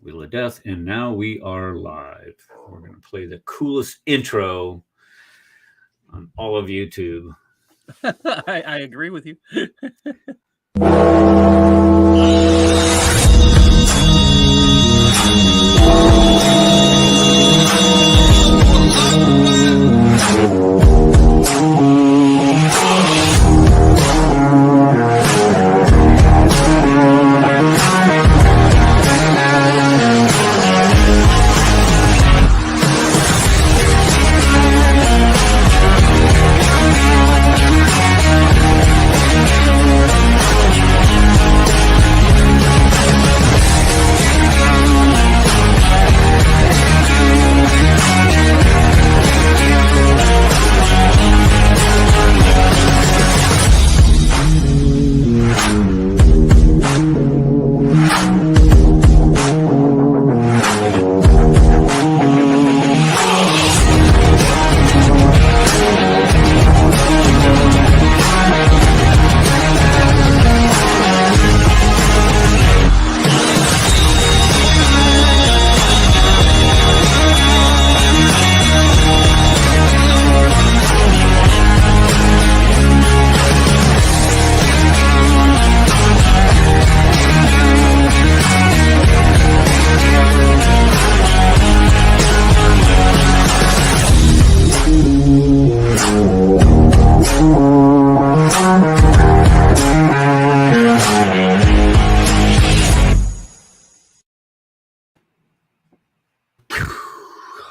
Wheel of Death, and now we are live. We're going to play the coolest intro on all of YouTube. I agree with you.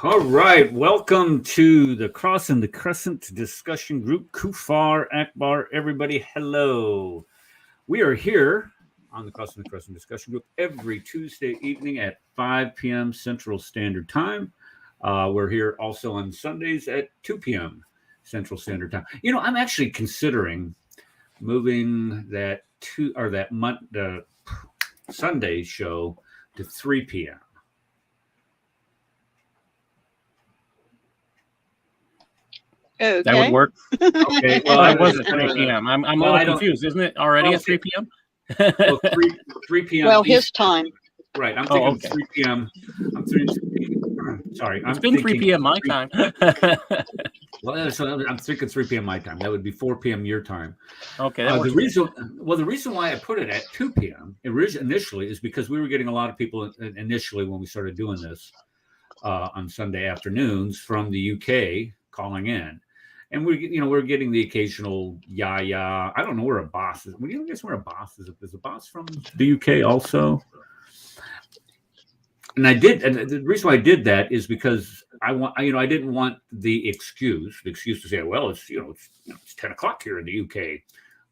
All right, welcome to the Cross and the Crescent discussion group. Kufar, Akbar, everybody, hello. We are here on the Cross and the Crescent discussion group every Tuesday evening at 5 p.m. Central Standard Time. We're here also on Sundays at 2 p.m. Central Standard Time. You know, I'm actually considering moving that Sunday show to 3 p.m. Okay. That would work. Okay. Well, I was at 3 p.m. I'm a little confused. Isn't it already at 3 p.m.? Well, 3 p.m. Well, his time. Right. I'm thinking 3 p.m. Sorry. It's been 3 p.m. my time. Well, so I'm thinking 3 p.m. my time. That would be 4 p.m. your time. Okay. The reason why I put it at 2 p.m. initially is because we were getting a lot of people initially when we started doing this on Sunday afternoons from the UK calling in. And we're getting the occasional yeah. I don't know where a boss is. What do you guess where a boss is? Is a boss from the UK also? And the reason why I did that is because I didn't want the excuse to say, well, it's 10 o'clock here in the UK.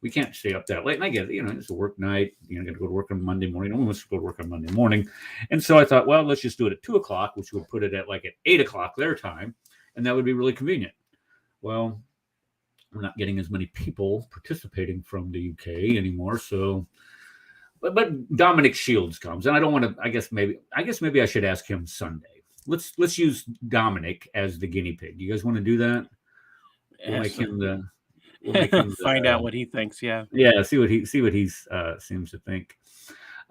We can't stay up that late. And I get it, it's a work night. I got to go to work on Monday morning. No one wants to go to work on Monday morning. And so I thought, well, let's just do it at 2 o'clock, which would put it at 8 o'clock their time. And that would be really convenient. Well, we're not getting as many people participating from the UK anymore. So, but Dominic Shields comes, and I don't want to. I guess maybe I should ask him Sunday. Let's use Dominic as the guinea pig. You guys want to do that? We'll make him the. Find out what he thinks. Yeah. Yeah. See what he seems to think.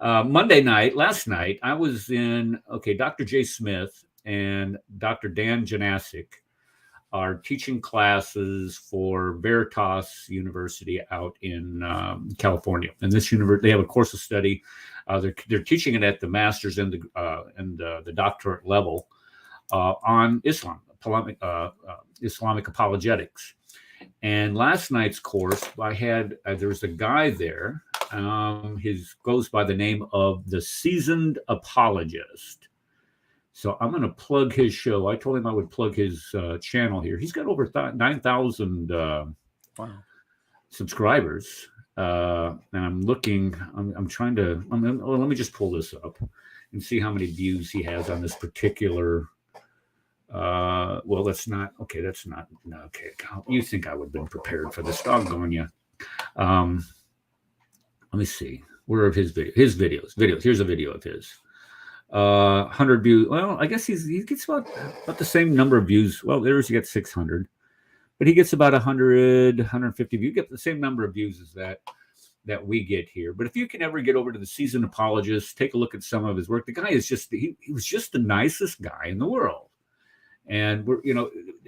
Last night, I was in. Okay, Dr. J. Smith and Dr. Dan Janasic are teaching classes for Veritas University out in California. And this university, they have a course of study. They're teaching it at the master's and the doctorate level on Islam, Islamic apologetics. And last night's course, I had there was a guy there. His goes by the name of the Seasoned Apologist. So I'm going to plug his show. I told him I would plug his channel here. He's got over 9,000 subscribers. And I'm looking, let me just pull this up and see how many views he has on this particular. Okay. You think I would have been prepared for this? Doggone you. Let me see. Where are his videos? Here's a video of his. 100 views. Well, I guess he gets about the same number of views. Well, he gets 600, but he gets about 100, 150 views. You get the same number of views as that. that we get here. But if you can ever get over to the Seasoned Apologist, take a look at some of his work. The guy is just, he was just the nicest guy in the world. And we're,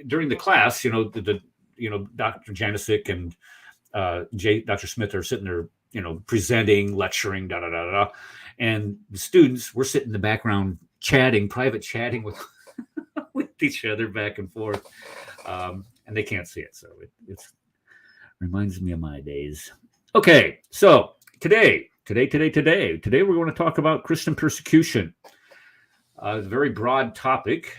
during the class, Dr. Janicic and Dr. Smith are sitting there, presenting, lecturing, and the students, we're sitting in the background private chatting with with each other back and forth, and they can't see it, so it reminds me of my days. Okay, so today we're going to talk about Christian persecution. It's a very broad topic,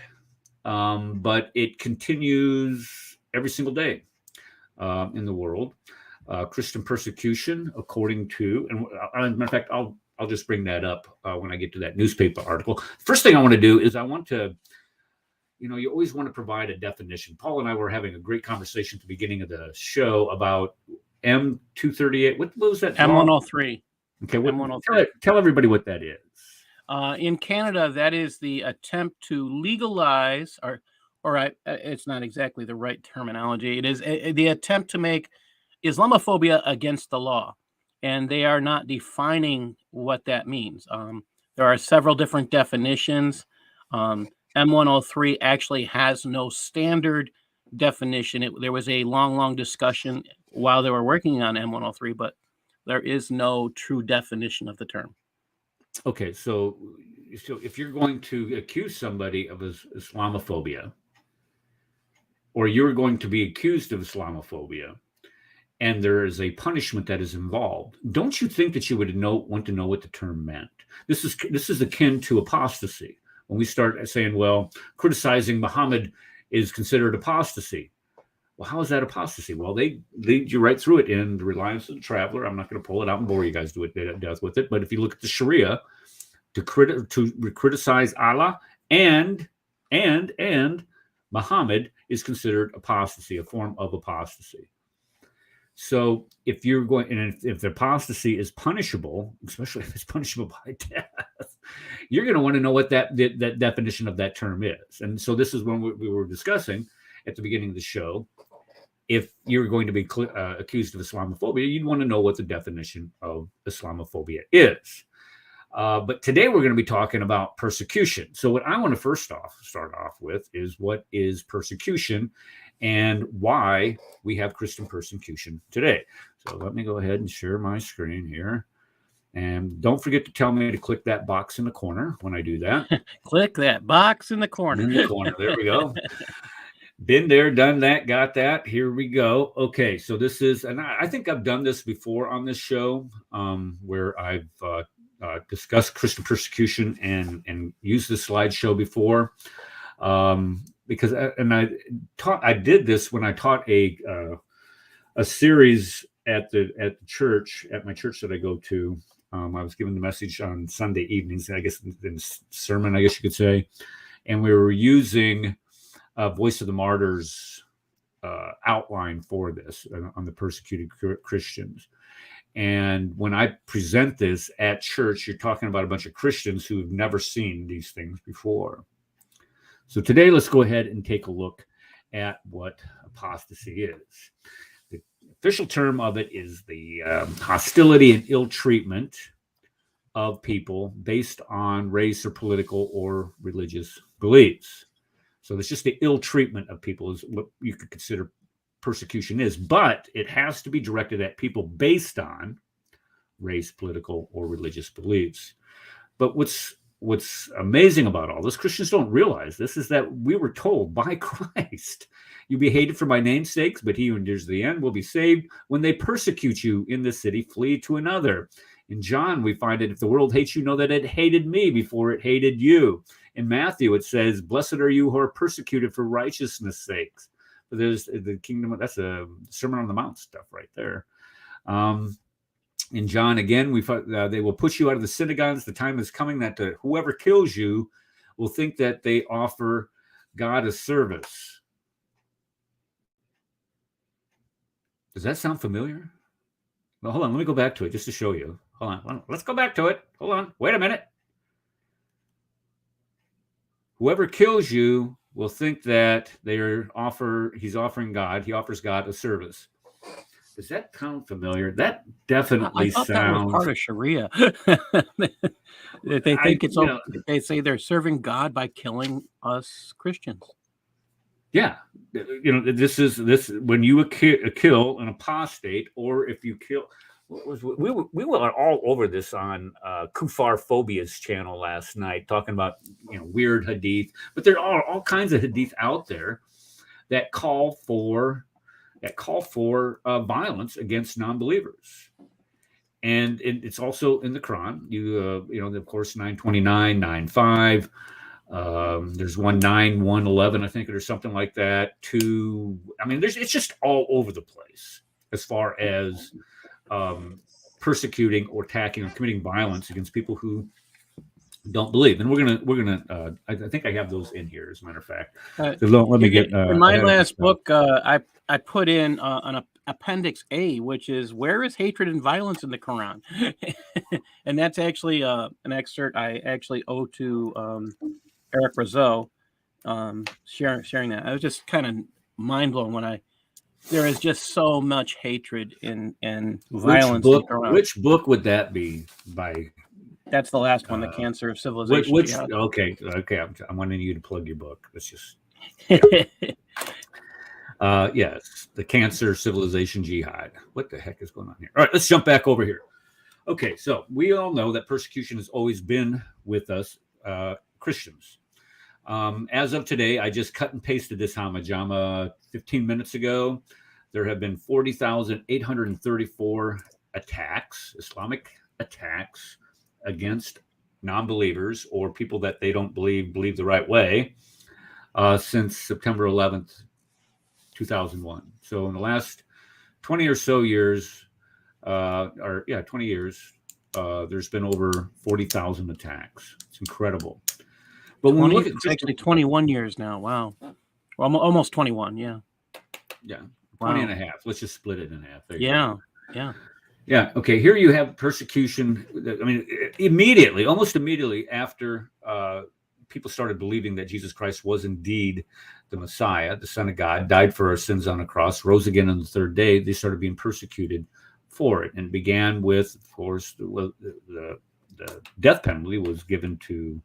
but it continues every single day in the world. Christian persecution, according to, and matter of fact, I'll just bring that up when I get to that newspaper article. First thing I want to do is I want to, you always want to provide a definition. Paul and I were having a great conversation at the beginning of the show about M238. What was that? M103. Okay, tell everybody what that is. In Canada, that is the attempt to legalize, or it's not exactly the right terminology. It is the attempt to make Islamophobia against the law, and they are not defining what that means. There are several different definitions. M103 actually has no standard definition. There was a long discussion while they were working on M103, but there is no true definition of the term. Okay, so if you're going to accuse somebody of Islamophobia, or you're going to be accused of Islamophobia, and there is a punishment that is involved, don't you think that you would want to know what the term meant? This is akin to apostasy. When we start saying, well, criticizing Muhammad is considered apostasy. Well, how is that apostasy? Well, they lead you right through it in the Reliance of the Traveler. I'm not going to pull it out and bore you guys to death with it. But if you look at the Sharia, to criticize Allah and Muhammad is considered apostasy, a form of apostasy. So if you're going, and if the apostasy is punishable, especially if it's punishable by death, you're going to want to know what that definition of that term is. And so this is when we were discussing at the beginning of the show. If you're going to be accused of Islamophobia, you'd want to know what the definition of Islamophobia is. But today we're going to be talking about persecution. So what I want to start off with is what is persecution and why we have Christian persecution today. So let me go ahead and share my screen here. And don't forget to tell me to click that box in the corner when I do that. Click that box in the corner. In the corner. There we go. Been there, done that, got that. Here we go. Okay, so this is, and I think I've done this before on this show, where I've discussed Christian persecution and used this slideshow before, because I did this when I taught a series at the church, at my church that I go to. I was given the message on Sunday evenings, I guess, in sermon, I guess you could say, and we were using Voice of the Martyrs outline for this on the persecuted Christians. And when I present this at church, you're talking about a bunch of Christians who have never seen these things before. So today, let's go ahead and take a look at what apostasy is. The official term of it is the hostility and ill treatment of people based on race or political or religious beliefs. So it's just the ill treatment of people is what you could consider persecution is, but it has to be directed at people based on race, political, or religious beliefs. But what's amazing about all this, Christians don't realize this, is that we were told by Christ, you'll be hated for my name's sakes, but he who endures to the end will be saved. When they persecute you in this city, flee to another. In John, we find it, if the world hates you, know that it hated me before it hated you. In Matthew, it says, blessed are you who are persecuted for righteousness' sakes. But there's the kingdom, that's a Sermon on the Mount stuff right there. In John, again, they will put you out of the synagogues. The time is coming that whoever kills you will think that they offer God a service. Does that sound familiar? Well, hold on. Let me go back to it just to show you. Hold on. Let's go back to it. Hold on. Wait a minute. Whoever kills you will think that he offers God a service. Does that sound familiar? That I definitely thought that was sounds. part of Sharia. That they think it's okay. They say they're serving God by killing us Christians. Yeah, this when you kill an apostate, or if you kill. We were all over this on Kufar Phobia's channel last night, talking about weird hadith, but there are all kinds of hadith out there that call for violence against non-believers, and it's also in the Quran. Of course, 929, 9:5. There's 1:9, 1:11, I think, or something like that. It's just all over the place as far as persecuting or attacking or committing violence against people who don't believe. And we're gonna. I think I have those in here, as a matter of fact. So let me get in my last book. I put in an appendix A, which is where is hatred and violence in the Quran, and that's actually an excerpt I actually owe to Eric Rizzo, sharing that. I was just kind of mind blown there is just so much hatred and violence. Which book would that be by? That's the last one, The Cancer of Civilization. Okay. I'm wanting you to plug your book. Let's just. Yes, The Cancer, Civilization, Jihad. What the heck is going on here? All right, let's jump back over here. Okay, so we all know that persecution has always been with us, Christians. As of today, I just cut and pasted this Hamajama 15 minutes ago. There have been 40,834 attacks, Islamic attacks against non-believers or people that they don't believe the right way since September 11th, 2001. So in the last 20 or so years, 20 years, there's been over 40,000 attacks. It's incredible. But when we look at actually 21 years now, wow, well, almost 21, yeah, 20 and a half. Let's just split it in half. There yeah. Okay, here you have persecution. I mean, almost immediately after people started believing that Jesus Christ was indeed the Messiah, the Son of God, died for our sins on a cross, rose again on the third day, they started being persecuted for it, and it began with, of course, the death penalty was given to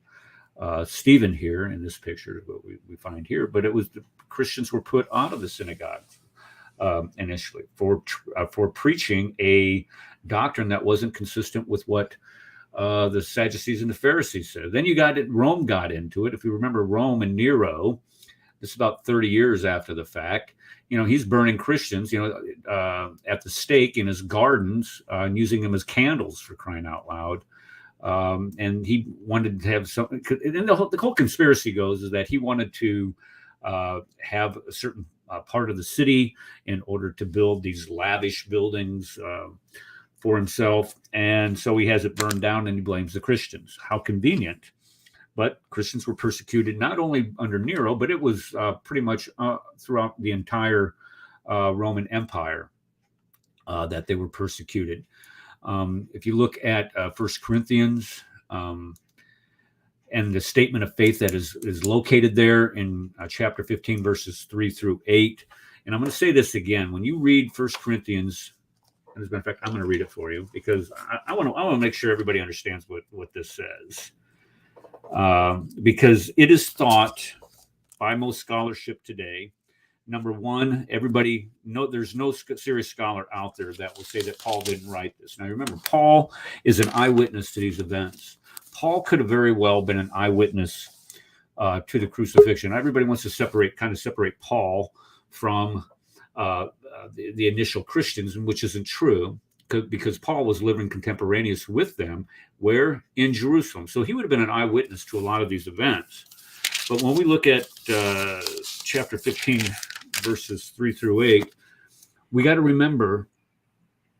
Stephen here in this picture, what we find here, but it was the Christians were put out of the synagogue initially for preaching a doctrine that wasn't consistent with what the Sadducees and the Pharisees said. Then Rome got into it. If you remember Rome and Nero, this is about 30 years after the fact. He's burning Christians, at the stake in his gardens and using them as candles, for crying out loud. And he wanted to have something. And the whole conspiracy goes is that he wanted to have a certain part of the city in order to build these lavish buildings for himself. And so he has it burned down and he blames the Christians. How convenient. But Christians were persecuted not only under Nero, but it was pretty much throughout the entire Roman Empire that they were persecuted. If you look at 1 Corinthians and the statement of faith that is located there in chapter 15, verses 3-8. And I'm going to say this again. When you read 1 Corinthians, as a matter of fact, I'm going to read it for you because I want to make sure everybody understands what this says. Because it is thought by most scholarship today, number one, there's no serious scholar out there that will say that Paul didn't write this. Now, remember, Paul is an eyewitness to these events. Paul could have very well been an eyewitness to the crucifixion. Everybody wants to separate Paul from the initial Christians, which isn't true, because Paul was living contemporaneous with them, where in Jerusalem. So he would have been an eyewitness to a lot of these events. But when we look at chapter 15, verses 3-8, we got to remember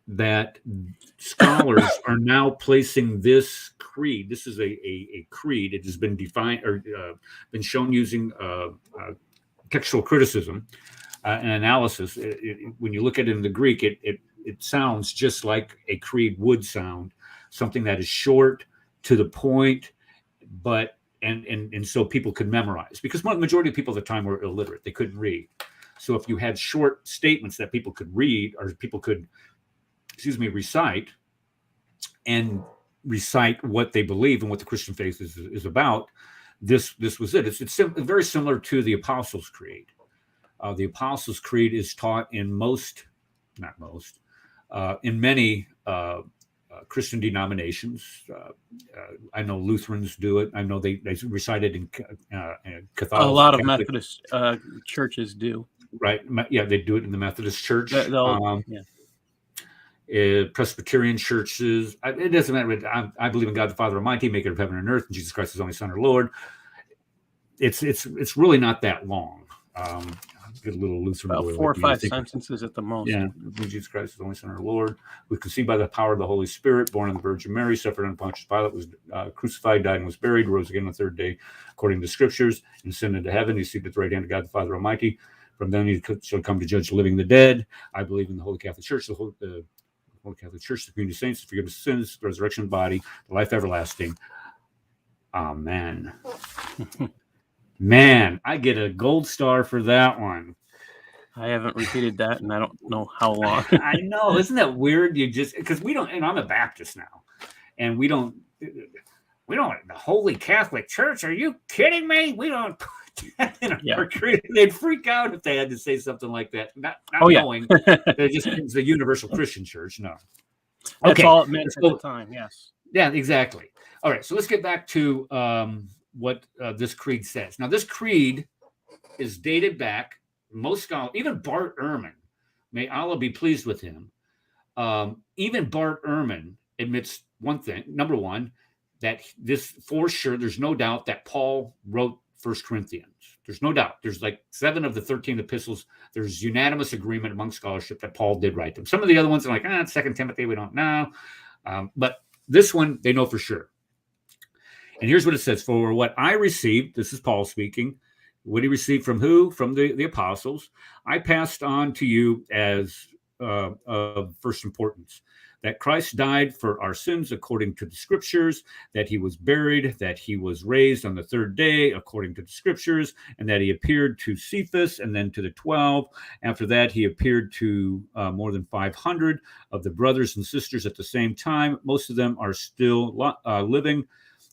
that scholars are now placing this creed. This is a creed. It has been defined or been shown using textual criticism and analysis. When you look at it in the Greek, it sounds just like a creed would sound, something that is short, to the point, but and so people could memorize, because the majority of people at the time were illiterate. They couldn't read. So if you had short statements that people could read or people could, recite and recite what they believe and what the Christian faith is about, this was it. It's very similar to the Apostles' Creed. The Apostles' Creed is taught in in many Christian denominations. I know Lutherans do it. I know they recite it in Catholic. A lot of Methodist churches do. Right. Yeah, they do it in the Methodist Church. Yeah. Presbyterian churches. It doesn't matter. I believe in God the Father Almighty, maker of heaven and earth, and Jesus Christ, His only Son, our Lord. It's really not that long. Get a little looser. About 4 or 5 sentences at the most. Yeah. Jesus Christ, His only Son, our Lord, was conceived by the power of the Holy Spirit, born of the Virgin Mary, suffered under Pontius Pilate, was crucified, died, and was buried, rose again on the third day, according to the Scriptures, and ascended to heaven. He's seated at the right hand of God the Father Almighty. From then He shall come to judge the living and the dead. I believe in the Holy Catholic Church, the Holy Catholic Church, the community of saints, the forgiveness of sins, the resurrection of the body, the life everlasting. Amen. Man, I get a gold star for that one. I haven't repeated that, and I don't know how long. I know, isn't that weird? Because we don't, and I'm a Baptist now, and we don't. The Holy Catholic Church. Are you kidding me? We don't put that in our creed. They'd freak out if they had to say something like that. Not knowing that it just means the Universal Christian Church. No, that's all it meant at the time. Yes. Yeah, exactly. All right, so let's get back to what this creed says. Now, this creed is dated back. Most scholars, even Bart Ehrman, may Allah be pleased with him, even Bart Ehrman admits one thing. Number one, that this, for sure, there's no doubt that Paul wrote 1 Corinthians. There's no doubt. There's like 7 of the 13 epistles. There's unanimous agreement among scholarship that Paul did write them. Some of the other ones are like, 2 Timothy, we don't know. But this one, they know for sure. And here's what it says. For what I received, this is Paul speaking, what he received from who? From the apostles. I passed on to you as of first importance, that Christ died for our sins according to the Scriptures, that He was buried, that He was raised on the third day according to the Scriptures, and that He appeared to Cephas and then to the 12. After that, He appeared to more than 500 of the brothers and sisters at the same time. Most of them are still living,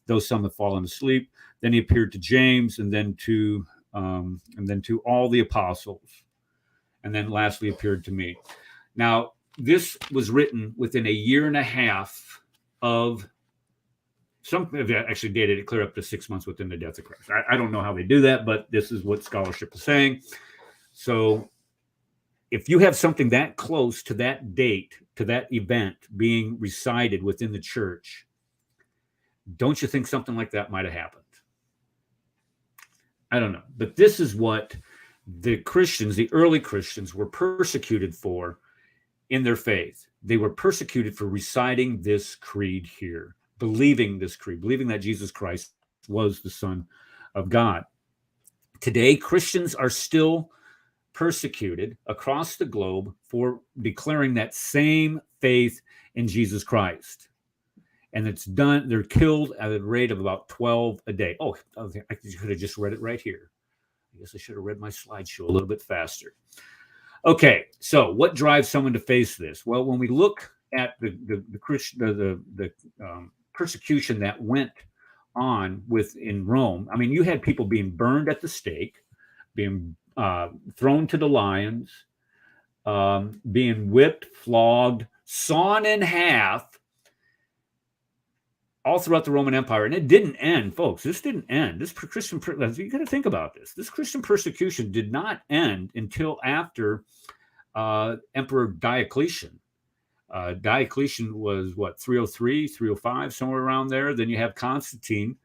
though some have fallen asleep. Then He appeared to James, and then to all the apostles, and then lastly appeared to me. Now, this was written within a year and a half of, some have actually dated it clear up to 6 months within the death of Christ. I don't know how they do that, but this is what scholarship is saying. So if you have something that close to that date, to that event being recited within the church, don't you think something like that might have happened? I don't know. But this is what the Christians, the early Christians, were persecuted for in their faith. They were persecuted for reciting this creed here, believing this creed, believing that Jesus Christ was the Son of God. Today, Christians are still persecuted across the globe for declaring that same faith in Jesus Christ. And it's done, they're killed at a rate of about 12 a day. Oh, I could have just read it right here. I guess I should have read my slideshow a little bit faster. Okay, so what drives someone to face this? Well, when we look at the persecution that went on in Rome, I mean, you had people being burned at the stake, being thrown to the lions, being whipped, flogged, sawn in half, all throughout the Roman Empire. And it didn't end, folks. This didn't end. This Christian, you got to think about this. This Christian persecution did not end until after Emperor Diocletian. Diocletian was, 303, 305, somewhere around there. Then you have Constantine.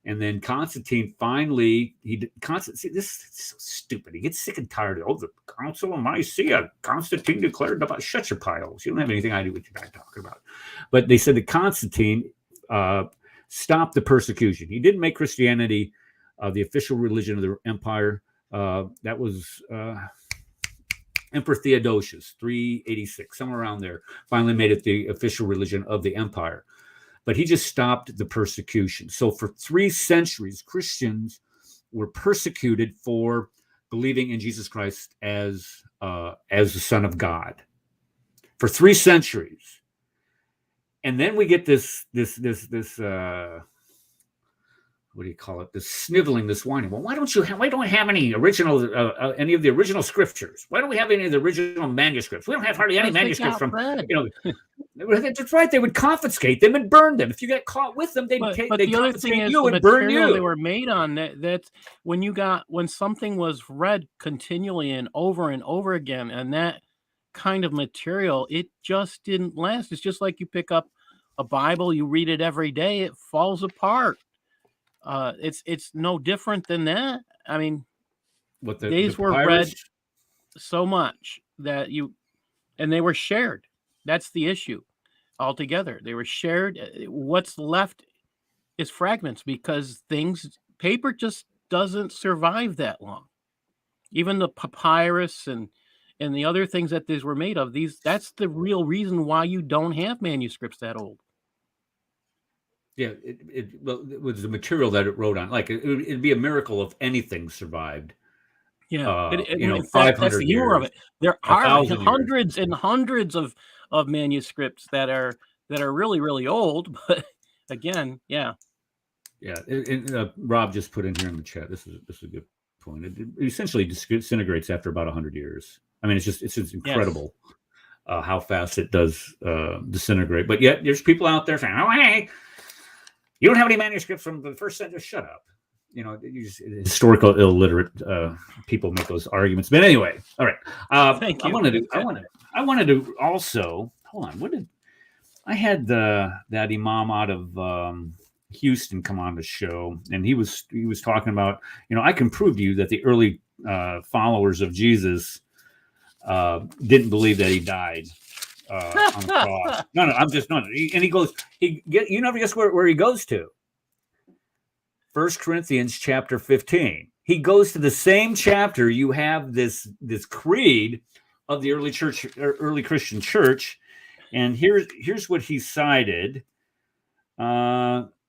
And then Constantine finally, this is so stupid. He gets sick and tired of, the Council of Nicaea, Constantine declared about, shut your piles. You don't have anything I do with what you're talking about. But they said that Constantine stopped the persecution. He didn't make Christianity the official religion of the empire. That was Emperor Theodosius, 386, somewhere around there, finally made it the official religion of the empire. But he just stopped the persecution. So for 3 centuries, Christians were persecuted for believing in Jesus Christ as the Son of God for 3 centuries. And then we get this what do you call it? This sniveling, this whining. Well, why don't we have any original, any of the original scriptures? Why don't we have any of the original manuscripts? We don't have hardly any manuscripts from, that's right. They would confiscate them and burn them. If you got caught with them, they'd confiscate you and burn you. They were made on that's when something was read continually and over again, and that kind of material, it just didn't last. It's just like you pick up a Bible, you read it every day, it falls apart. It's no different than that. I mean, these were read so much that and they were shared. That's the issue altogether. They were shared. What's left is fragments because paper just doesn't survive that long. Even the papyrus and the other things that these were made of, that's the real reason why you don't have manuscripts that old. Yeah, it was the material that it wrote on. Like it'd be a miracle if anything survived. Yeah, 500 that's the humor of it. There are hundreds and hundreds of manuscripts that are really, really old. But again, yeah. Rob just put in here in the chat. This is a good point. It essentially disintegrates after about 100 years. I mean, it's just incredible how fast it does disintegrate. But yet, there's people out there saying, "Oh, hey, you don't have any manuscripts from the first century." Just shut up. Historical illiterate people make those arguments. But anyway, all right. Thank you. I wanted to also hold on. I had that imam out of Houston come on the show, and he was talking about, I can prove to you that the early followers of Jesus didn't believe that he died on the cross. No, I'm just not. And he goes, you never guess where he goes to. 1 Corinthians chapter 15. He goes to the same chapter. You have this creed of the early church, early Christian church, and here's what he cited.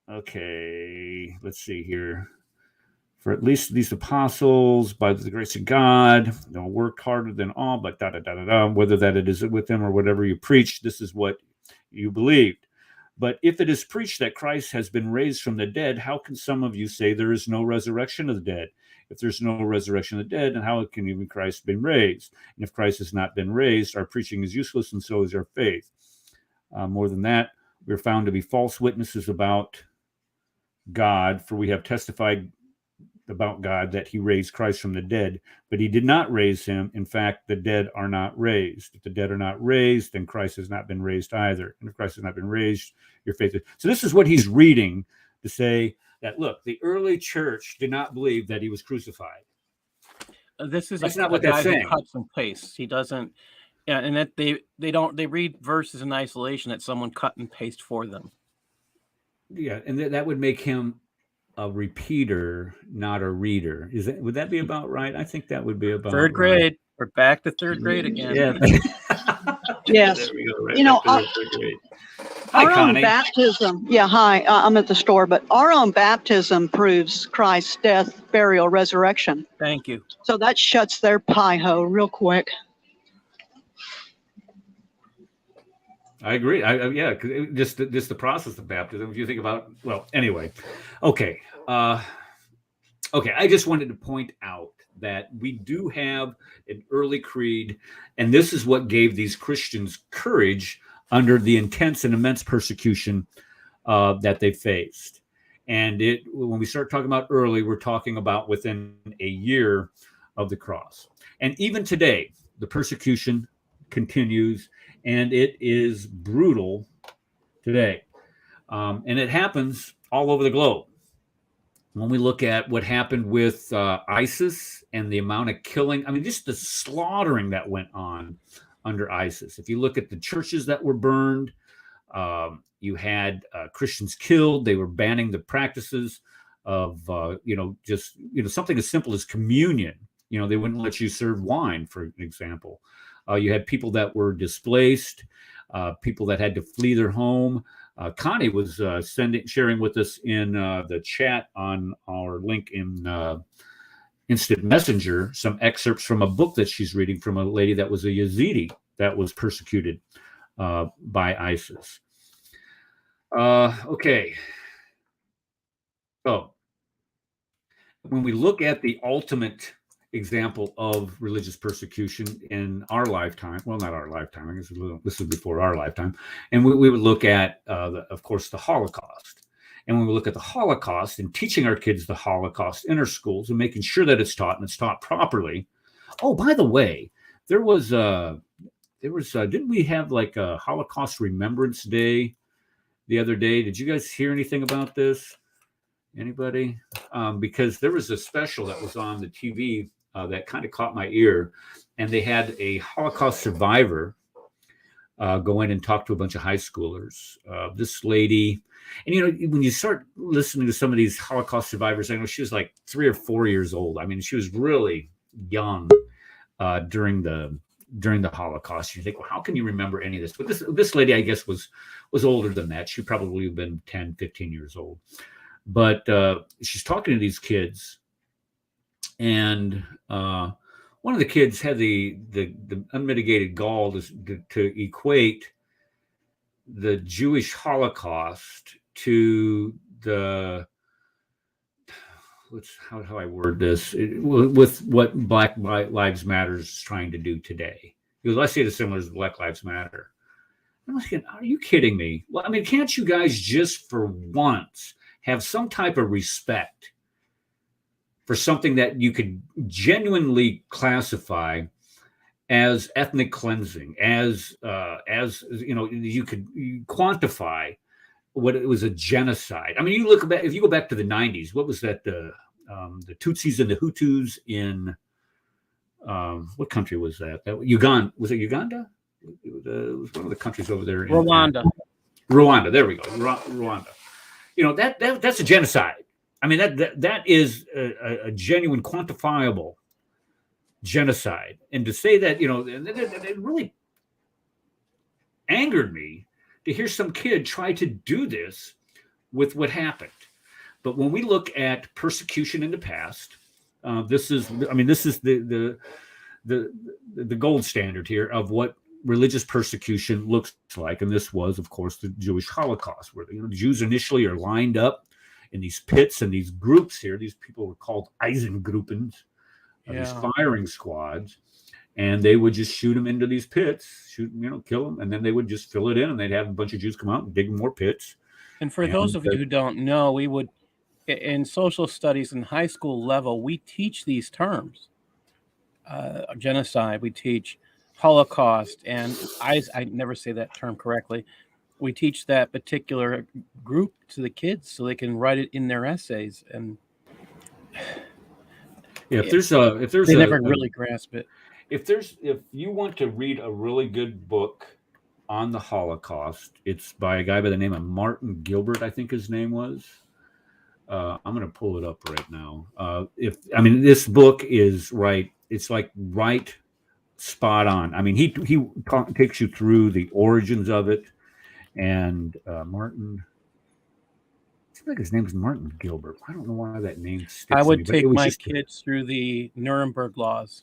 Okay, let's see here. For at least these apostles, by the grace of God, they'll work harder than all, but whether that it is with them or whatever you preach, this is what you believed. But if it is preached that Christ has been raised from the dead, how can some of you say there is no resurrection of the dead? If there's no resurrection of the dead, then how can even Christ have been raised? And if Christ has not been raised, our preaching is useless, and so is our faith. More than that, we're found to be false witnesses about God, for we have testified about God that he raised Christ from the dead, but he did not raise him. In fact, the dead are not raised. If the dead are not raised, then Christ has not been raised either. And if Christ has not been raised, your faith is. So this is what he's reading to say that, look, the early church did not believe that he was crucified. That's not what that's saying. Cuts and pastes. He doesn't. Yeah, and that they read verses in isolation that someone cut and paste for them. Yeah, and that would make him a repeater, not a reader. Would that be about right? I think that would be about third grade. Right. We're back to third grade again. Yeah. Yes. There we go. Right our hi, own Connie. baptism. Yeah, hi. I'm at the store, but our own baptism proves Christ's death, burial, resurrection. Thank you. So that shuts their pie hole real quick. I agree. Yeah, just the process of baptism. If you think about, anyway, okay. I just wanted to point out that we do have an early creed, and this is what gave these Christians courage under the intense and immense persecution that they faced. And when we start talking about early, we're talking about within a year of the cross. And even today, the persecution continues. And it is brutal today. And it happens all over the globe. When we look at what happened with ISIS and the amount of killing, I mean, just the slaughtering that went on under ISIS. If you look at the churches that were burned, you had Christians killed. They were banning the practices of, something as simple as communion. They wouldn't let you serve wine, for example. You had people that were displaced, people that had to flee their home. Connie was sharing with us in the chat on our link in Instant Messenger some excerpts from a book that she's reading from a lady that was a Yazidi that was persecuted by ISIS. Okay. So when we look at the ultimate example of religious persecution in our lifetime, well, not our lifetime, I guess this is before our lifetime, and we would look at, of course, the Holocaust. And when we look at the Holocaust and teaching our kids the Holocaust in our schools and making sure that it's taught and it's taught properly. Oh, by the way, there was didn't we have like a Holocaust Remembrance Day the other day? Did you guys hear anything about this? Anybody? Because there was a special that was on the TV that kind of caught my ear, and they had a Holocaust survivor go in and talk to a bunch of high schoolers. This lady, and you know, when you start listening to some of these Holocaust survivors, I know she was like 3 or 4 years old. I mean, she was really young during the Holocaust. You think, well, how can you remember any of this? But this lady, I guess, was older than that. She probably have been 10, 15 years old. But she's talking to these kids, and one of the kids had the unmitigated gall to equate the Jewish Holocaust to the how do I word this, with what Black Lives Matter is trying to do today. He goes, I see it as similar as Black Lives Matter. I'm thinking, are you kidding me? Well, I mean, can't you guys just for once have some type of respect for something that you could genuinely classify as ethnic cleansing, as you know, you quantify what it was, a genocide. I mean, if you go back to the 90s, what was that? The Tutsis and the Hutus in what country was that? Uganda. Was it Uganda? It was one of the countries over there. Rwanda. Rwanda. There we go. Rwanda. You know, that's a genocide. I mean, that is a genuine, quantifiable genocide. And to say that, you know, it really angered me to hear some kid try to do this with what happened. But when we look at persecution in the past, this is the gold standard here of what religious persecution looks like. And this was, of course, the Jewish Holocaust, where the Jews initially are lined up in these pits and these groups here. These people were called Eisengruppen, these firing squads, and they would just shoot them into these pits, kill them, and then they would just fill it in, and they'd have a bunch of Jews come out and dig more pits. And for those of you who don't know, we would, in social studies in high school level, we teach these terms. Genocide, we teach Holocaust, and I never say that term correctly. We teach that particular group to the kids so they can write it in their essays. And they never really grasp it. If you want to read a really good book on the Holocaust, it's by a guy by the name of Martin Gilbert, I think his name was. I'm going to pull it up right now. This book is right. It's like right spot on. I mean, he takes you through the origins of it, and Martin. I feel like his name is Martin Gilbert. I don't know why that name sticks. I would take my kids through the Nuremberg laws,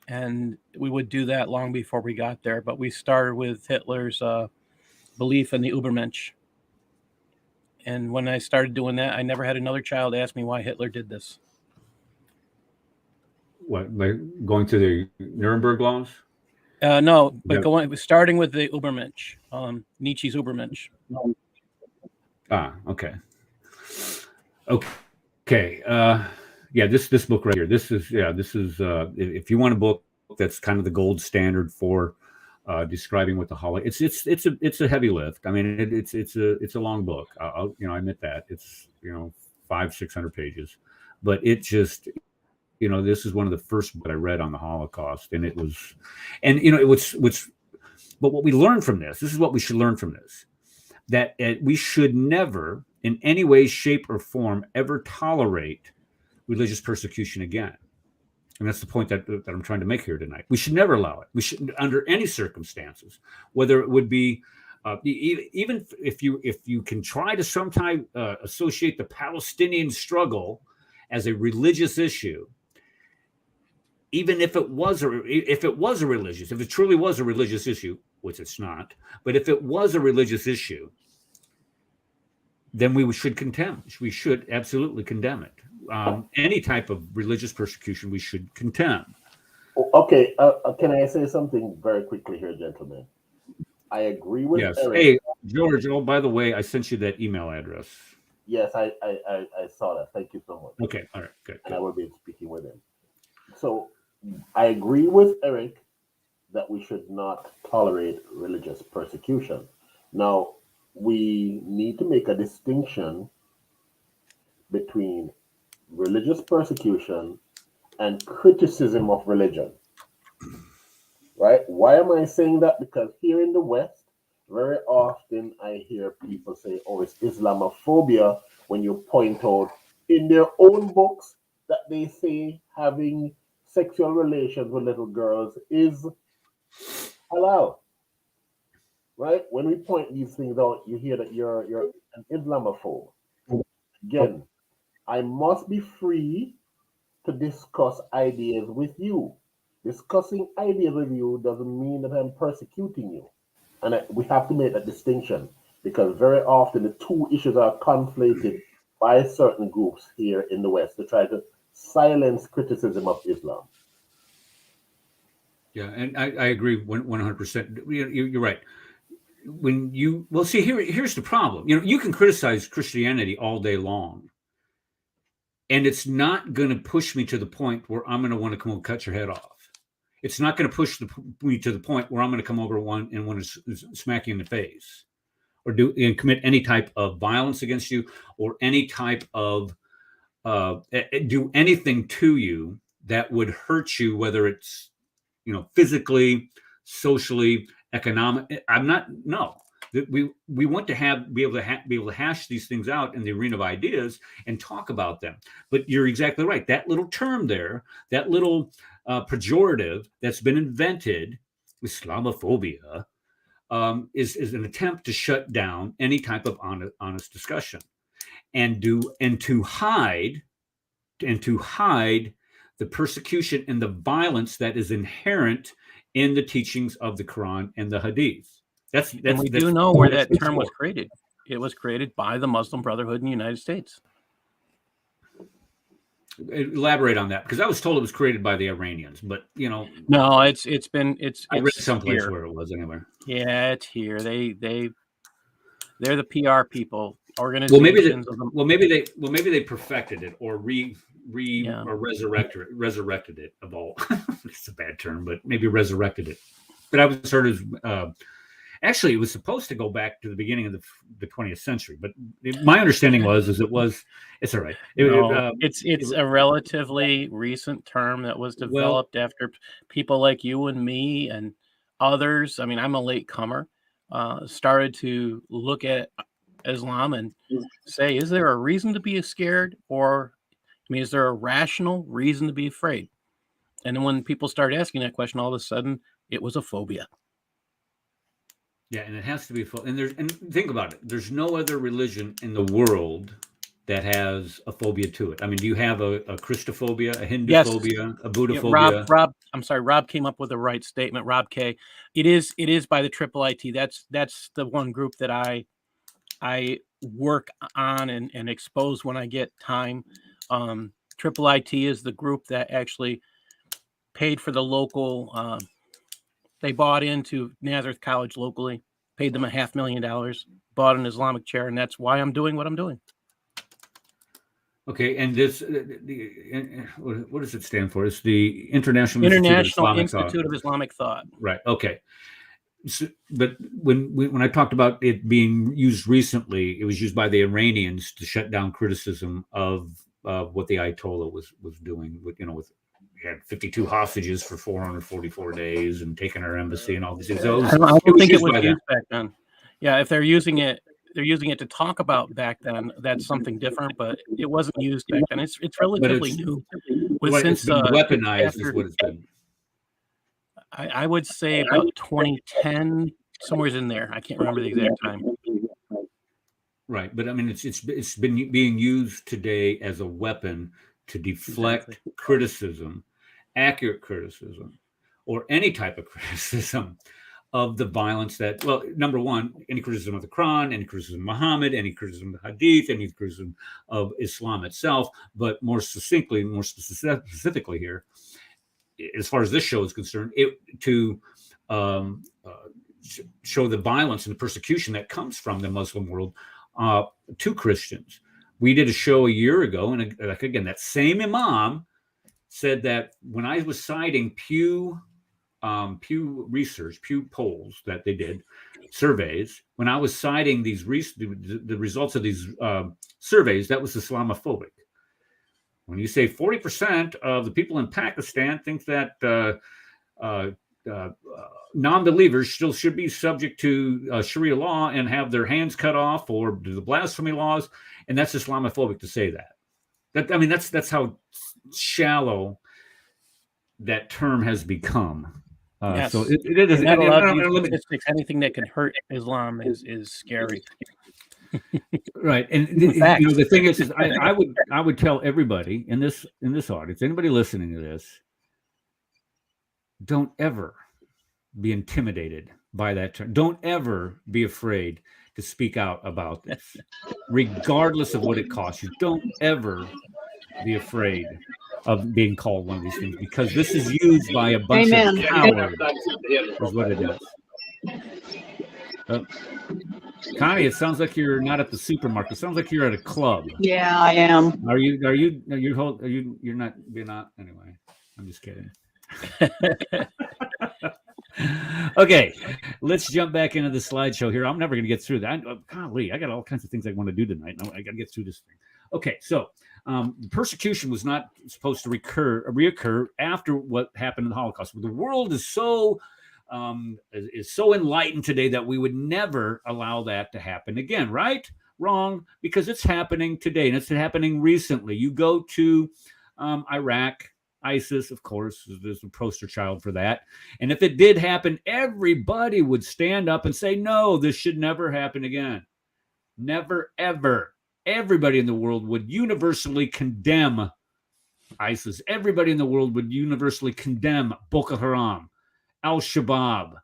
and we would do that long before we got there. But we started with Hitler's belief in the Ubermensch. And when I started doing that, I never had another child ask me why Hitler did this. What, like going to the Nuremberg laws? No, but starting with the Ubermensch, Nietzsche's Ubermensch. Okay. This book right here. This is if you want a book that's kind of the gold standard for describing what the Holocaust. It's a heavy lift. I mean, it's a long book. I admit that it's 500-600 pages, but it just. This is one of the first that I read on the Holocaust, and it was, but what we learned from this is what we should learn from this, that we should never, in any way, shape, or form, ever tolerate religious persecution again. And that's the point that I'm trying to make here tonight. We should never allow it. We should, under any circumstances, whether it would be, even if you can try to sometime associate the Palestinian struggle as a religious issue, even if it truly was a religious issue, which it's not, but if it was a religious issue, then we should condemn. We should absolutely condemn it. Any type of religious persecution we should condemn. Okay, can I say something very quickly here, gentlemen? I agree with Eric. Hey, George, oh, by the way, I sent you that email address. Yes, I saw that. Thank you so much. Okay, all right, good. And I will be speaking with him. So I agree with Eric that we should not tolerate religious persecution. Now, we need to make a distinction between religious persecution and criticism of religion. Right? Why am I saying that? Because here in the West, very often I hear people say, oh, it's Islamophobia, when you point out in their own books that they say having sexual relations with little girls is allowed. Right? When we point these things out, you hear that you're an Islamophobe. Again, I must be free to discuss ideas with you. Discussing ideas with you doesn't mean that I'm persecuting you. And we have to make that distinction, because very often the two issues are conflated by certain groups here in the West to try to silence criticism of Islam. Yeah, and I agree 100%. You're right. Here's the problem. You can criticize Christianity all day long, and it's not going to push me to the point where I'm going to want to come and cut your head off. It's not going to push me to the point where I'm going to come over and want to smack you in the face, or commit any type of violence against you, or any type of do anything to you that would hurt you, whether it's physically, socially, economic. No. We want to be able to hash these things out in the arena of ideas and talk about them. But you're exactly right. That little term there, that little pejorative that's been invented, Islamophobia, is an attempt to shut down any type of honest discussion, and to hide the persecution and the violence that is inherent in the teachings of the Quran and the Hadith. We do know where that term was created. It was created by the Muslim Brotherhood in the United States. Elaborate on that, because I was told it was created by the Iranians, but no, it's I read someplace where it was anyway. Yeah, it's here. They're the PR people, organizations. Well, maybe they perfected it or or resurrected it of all. It's a bad term, but maybe resurrected it. But I was heard as actually, it was supposed to go back to the beginning of the 20th century, but my understanding it's all right. It's a relatively recent term that was developed after people like you and me and others. I mean, I'm a late comer, started to look at Islam and say, is there a reason to be scared? Is there a rational reason to be afraid? And then when people started asking that question, all of a sudden it was a phobia. Yeah, and it has to be full. And think about it. There's no other religion in the world that has a phobia to it. I mean, do you have a Christophobia, a Hindu phobia, a Buddha phobia? Rob, I'm sorry. Rob came up with the right statement. Rob K. It is by the IIIT. That's the one group that I work on and expose when I get time. IIIT is the group that actually paid for the local. They bought into Nazareth College locally, paid them $500,000, bought an Islamic chair, and that's why I'm doing what I'm doing. Okay, and this, what does it stand for? It's the International Institute of Islamic Thought. Right. Okay. So, but when I talked about it being used recently, it was used by the Iranians to shut down criticism of what the Ayatollah was doing with had 52 hostages for 444 days and taking our embassy and all these things. So I don't think it was used back then. Yeah, if they're using it to talk about back then, that's something different, but it wasn't used back then. It's relatively new. Since weaponized is what it's been. I would say about 2010, somewhere's in there. I can't remember the exact time. Right, but I mean, it's been being used today as a weapon to deflect criticism, accurate criticism, or any type of criticism of the violence that, well, number one, any criticism of the Quran, any criticism of Muhammad, any criticism of the Hadith, any criticism of Islam itself, but more succinctly, more specifically here, as far as this show is concerned, to show the violence and the persecution that comes from the Muslim world to Christians. We did a show a year ago, and again, that same imam said that when I was citing Pew research, Pew polls that they did, surveys, when I was citing these the results of these surveys, that was Islamophobic. When you say 40% of the people in Pakistan think that non-believers still should be subject to Sharia law and have their hands cut off, or the blasphemy laws, and that's Islamophobic to say that. That's how shallow that term has become. Yes. So it is not allowed to use statistics. Anything that can hurt Islam is scary. Right, and the thing is I would tell everybody in this audience, anybody listening to this, don't ever be intimidated by that term. Don't ever be afraid to speak out about this, regardless of what it costs you. Don't ever be afraid of being called one of these things, because this is used by a bunch of cowards, is what it is. Connie, it sounds like you're not at the supermarket. It sounds like you're at a club. Yeah, I am. You're not, anyway, I'm just kidding. Okay, let's jump back into the slideshow here. I'm never going to get through that. Golly, I got all kinds of things I want to do tonight. I got to get through this thing. Okay, so persecution was not supposed to reoccur after what happened in the Holocaust. The world is so enlightened today that we would never allow that to happen again, right? Wrong, because it's happening today, and it's happening recently. You go to Iraq, ISIS, of course, there's a poster child for that. And if it did happen, everybody would stand up and say, no, this should never happen again. Never, ever. Everybody in the world would universally condemn ISIS. Everybody in the world would universally condemn Boko Haram, Al-Shabaab,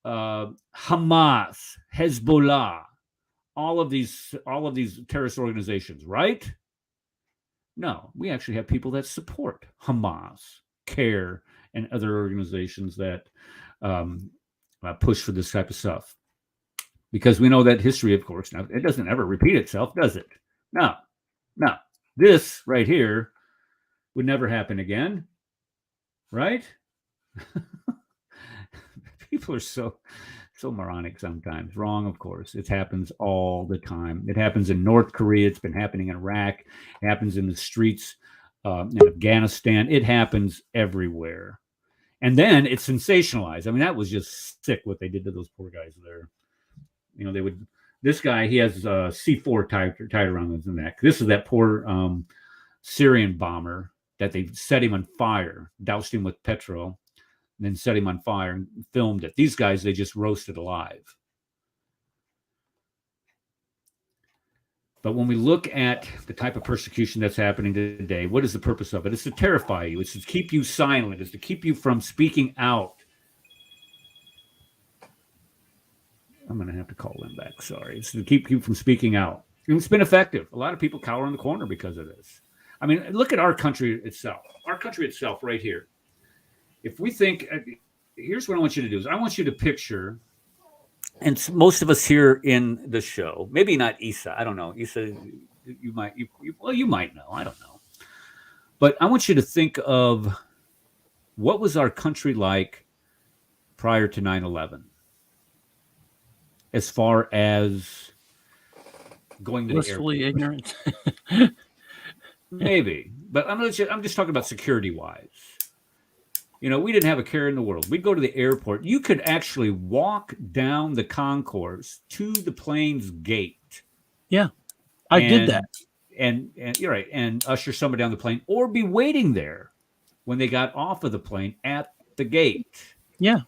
Hamas, Hezbollah, all of these terrorist organizations, right? No, we actually have people that support Hamas, CARE, and other organizations that push for this type of stuff. Because we know that history, of course, now it doesn't ever repeat itself, does it? No. This right here would never happen again, right? People are so moronic sometimes. Wrong, of course. It happens all the time. It happens in North Korea. It's been happening in Iraq. It happens in the streets in Afghanistan. It happens everywhere. And then it's sensationalized. I mean, that was just sick what they did to those poor guys there. You know, this guy, he has C4 tied around his neck. This is that poor Syrian bomber that they set him on fire, doused him with petrol, and then set him on fire and filmed it. These guys, they just roasted alive. But when we look at the type of persecution that's happening today, what is the purpose of it? It's to terrify you. It's to keep you silent. It's to keep you from speaking out. I'm going to have to call them back. Sorry. It's to keep you from speaking out. And it's been effective. A lot of people cower in the corner because of this. I mean, look at our country itself. Our country itself right here. If we think, here's what I want you to do is I want you to picture, and most of us here in the show, maybe not Isa, I don't know. Isa, you might know. I don't know. But I want you to think of what was our country like prior to 9/11, as far as going to blissfully ignorant. Maybe, but I'm just talking about security-wise. You know, we didn't have a care in the world. We'd go to the airport. You could actually walk down the concourse to the plane's gate. Yeah, I did that. And you're right, and usher somebody down the plane, or be waiting there when they got off of the plane at the gate. Yeah,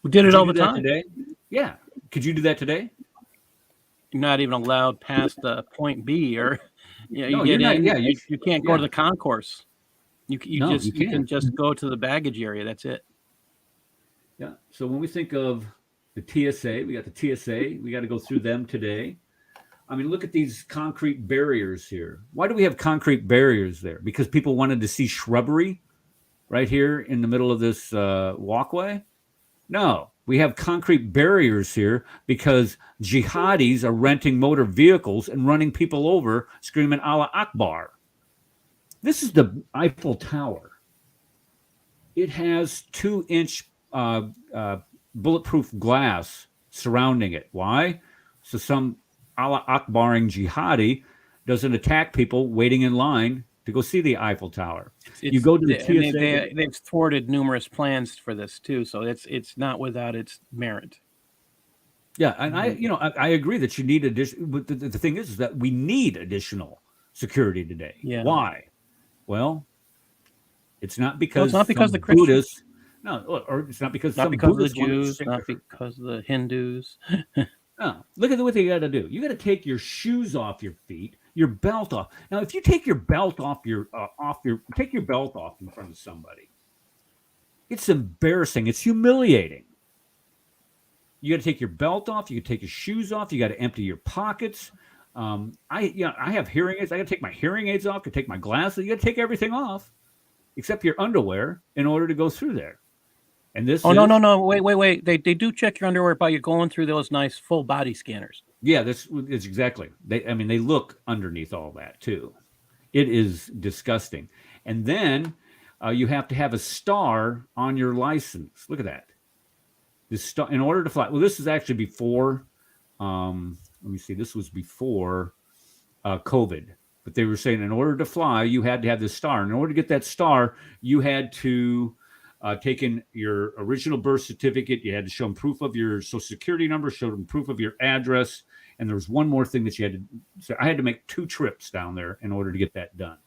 we did it all the time. Today? Yeah, could you do that today? You're not even allowed past point B, or Yeah, No, you you're get not. in. Yeah, You can't go to the concourse. no, you You can can't. just go to the baggage area. That's it. Yeah. So when we think of the TSA, we got the TSA. We got to go through them today. I mean, look at these concrete barriers here. Why do we have concrete barriers there? Because people wanted to see shrubbery right here in the middle of this walkway? No, we have concrete barriers here because jihadis are renting motor vehicles and running people over, screaming Allah Akbar. This is the Eiffel Tower. It has 2-inch bulletproof glass surrounding it. Why? So some Allah Akbaring jihadi doesn't attack people waiting in line to go see the Eiffel Tower. You go to the TSA. They've thwarted numerous plans for this too, so it's not without its merit. Yeah, and I agree that you need additional. But the thing is that we need additional security today. Yeah. Why? Well, it's not because the some Christians. Buddhists. No, or it's not because Not some because of the Buddhists want to Jews, stick not their- because of the Hindus. No, look at what you got to do. You got to take your shoes off your feet, your belt off. Now, if you take your belt off take your belt off in front of somebody, it's embarrassing. It's humiliating. You got to take your belt off. You got to take your shoes off. You got to empty your pockets. I have hearing aids. I got to take my hearing aids off. I take my glasses. You got to take everything off, except your underwear, in order to go through there. And this. No. Wait. They do check your underwear by you going through those nice full body scanners. Yeah, this is exactly. They look underneath all that too. It is disgusting. And then you have to have a star on your license. Look at that. This star in order to fly. Well, this is actually before. Let me see. This was before COVID. But they were saying in order to fly, you had to have this star. In order to get that star, you had to take in your original birth certificate. You had to show them proof of your social security number, show them proof of your address. And there was one more thing that you had to. So I had to make 2 trips down there in order to get that done.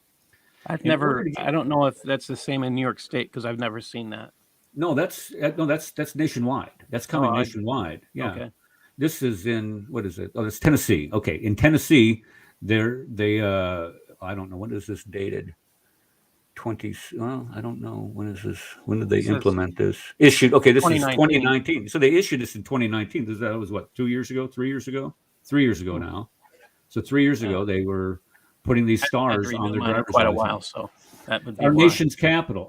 I don't know if that's the same in New York State because I've never seen that. No, that's nationwide. That's coming nationwide. Yeah. Okay. This is in, what is it? Oh, it's Tennessee. Okay. In Tennessee, they I don't know, when is this dated? I don't know. When is this? When did they implement this? Issued. Okay. This is 2019. So they issued this in 2019. That was what, 2 years ago, 3 years ago? 3 years ago now. So 3 years ago, they were putting these stars on their driver's quite a license. while. So that would be our nation's capital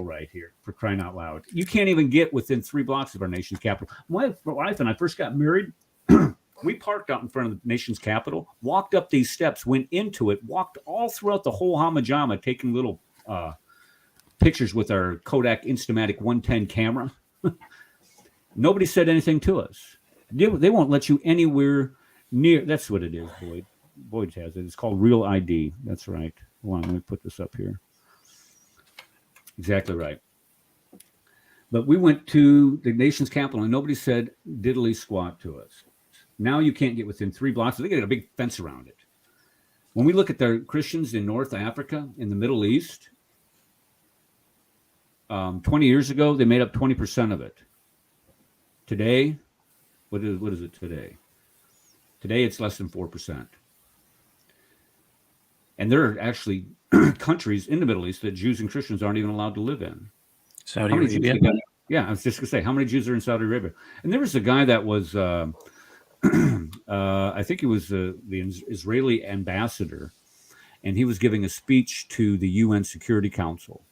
right here, for crying out loud. You can't even get within 3 blocks of our nation's capital. My wife and I first got married. We parked out in front of the nation's capital, walked up these steps, went into it, walked all throughout the whole Hamajama, taking little pictures with our Kodak Instamatic 110 camera. Nobody said anything to us. They won't let you anywhere near. That's what it is, Boyd. Boyd has it. It's called Real ID. That's right. Hold on, let me put this up here. Exactly right. But we went to the nation's capital and nobody said diddly squat to us. Now you can't get within 3 blocks. They got a big fence around it. When we look at the Christians in North Africa, in the Middle East, 20 years ago, they made up 20% of it. Today, what is it today? Today, it's less than 4%. And there are actually countries in the Middle East that Jews and Christians aren't even allowed to live in. Saudi Arabia. Yeah, I was just going to say, how many Jews are in Saudi Arabia? And there was a guy that was, I think he was the Israeli ambassador, and he was giving a speech to the UN Security Council.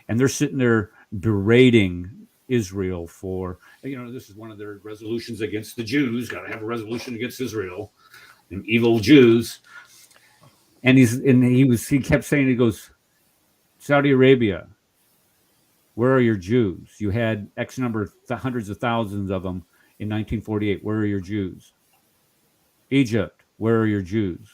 And they're sitting there berating Israel for, this is one of their resolutions against the Jews. Got to have a resolution against Israel and evil Jews. And he kept saying, he goes, Saudi Arabia, where are your Jews? You had X number, hundreds of thousands of them in 1948. Where are your Jews? Egypt, where are your Jews?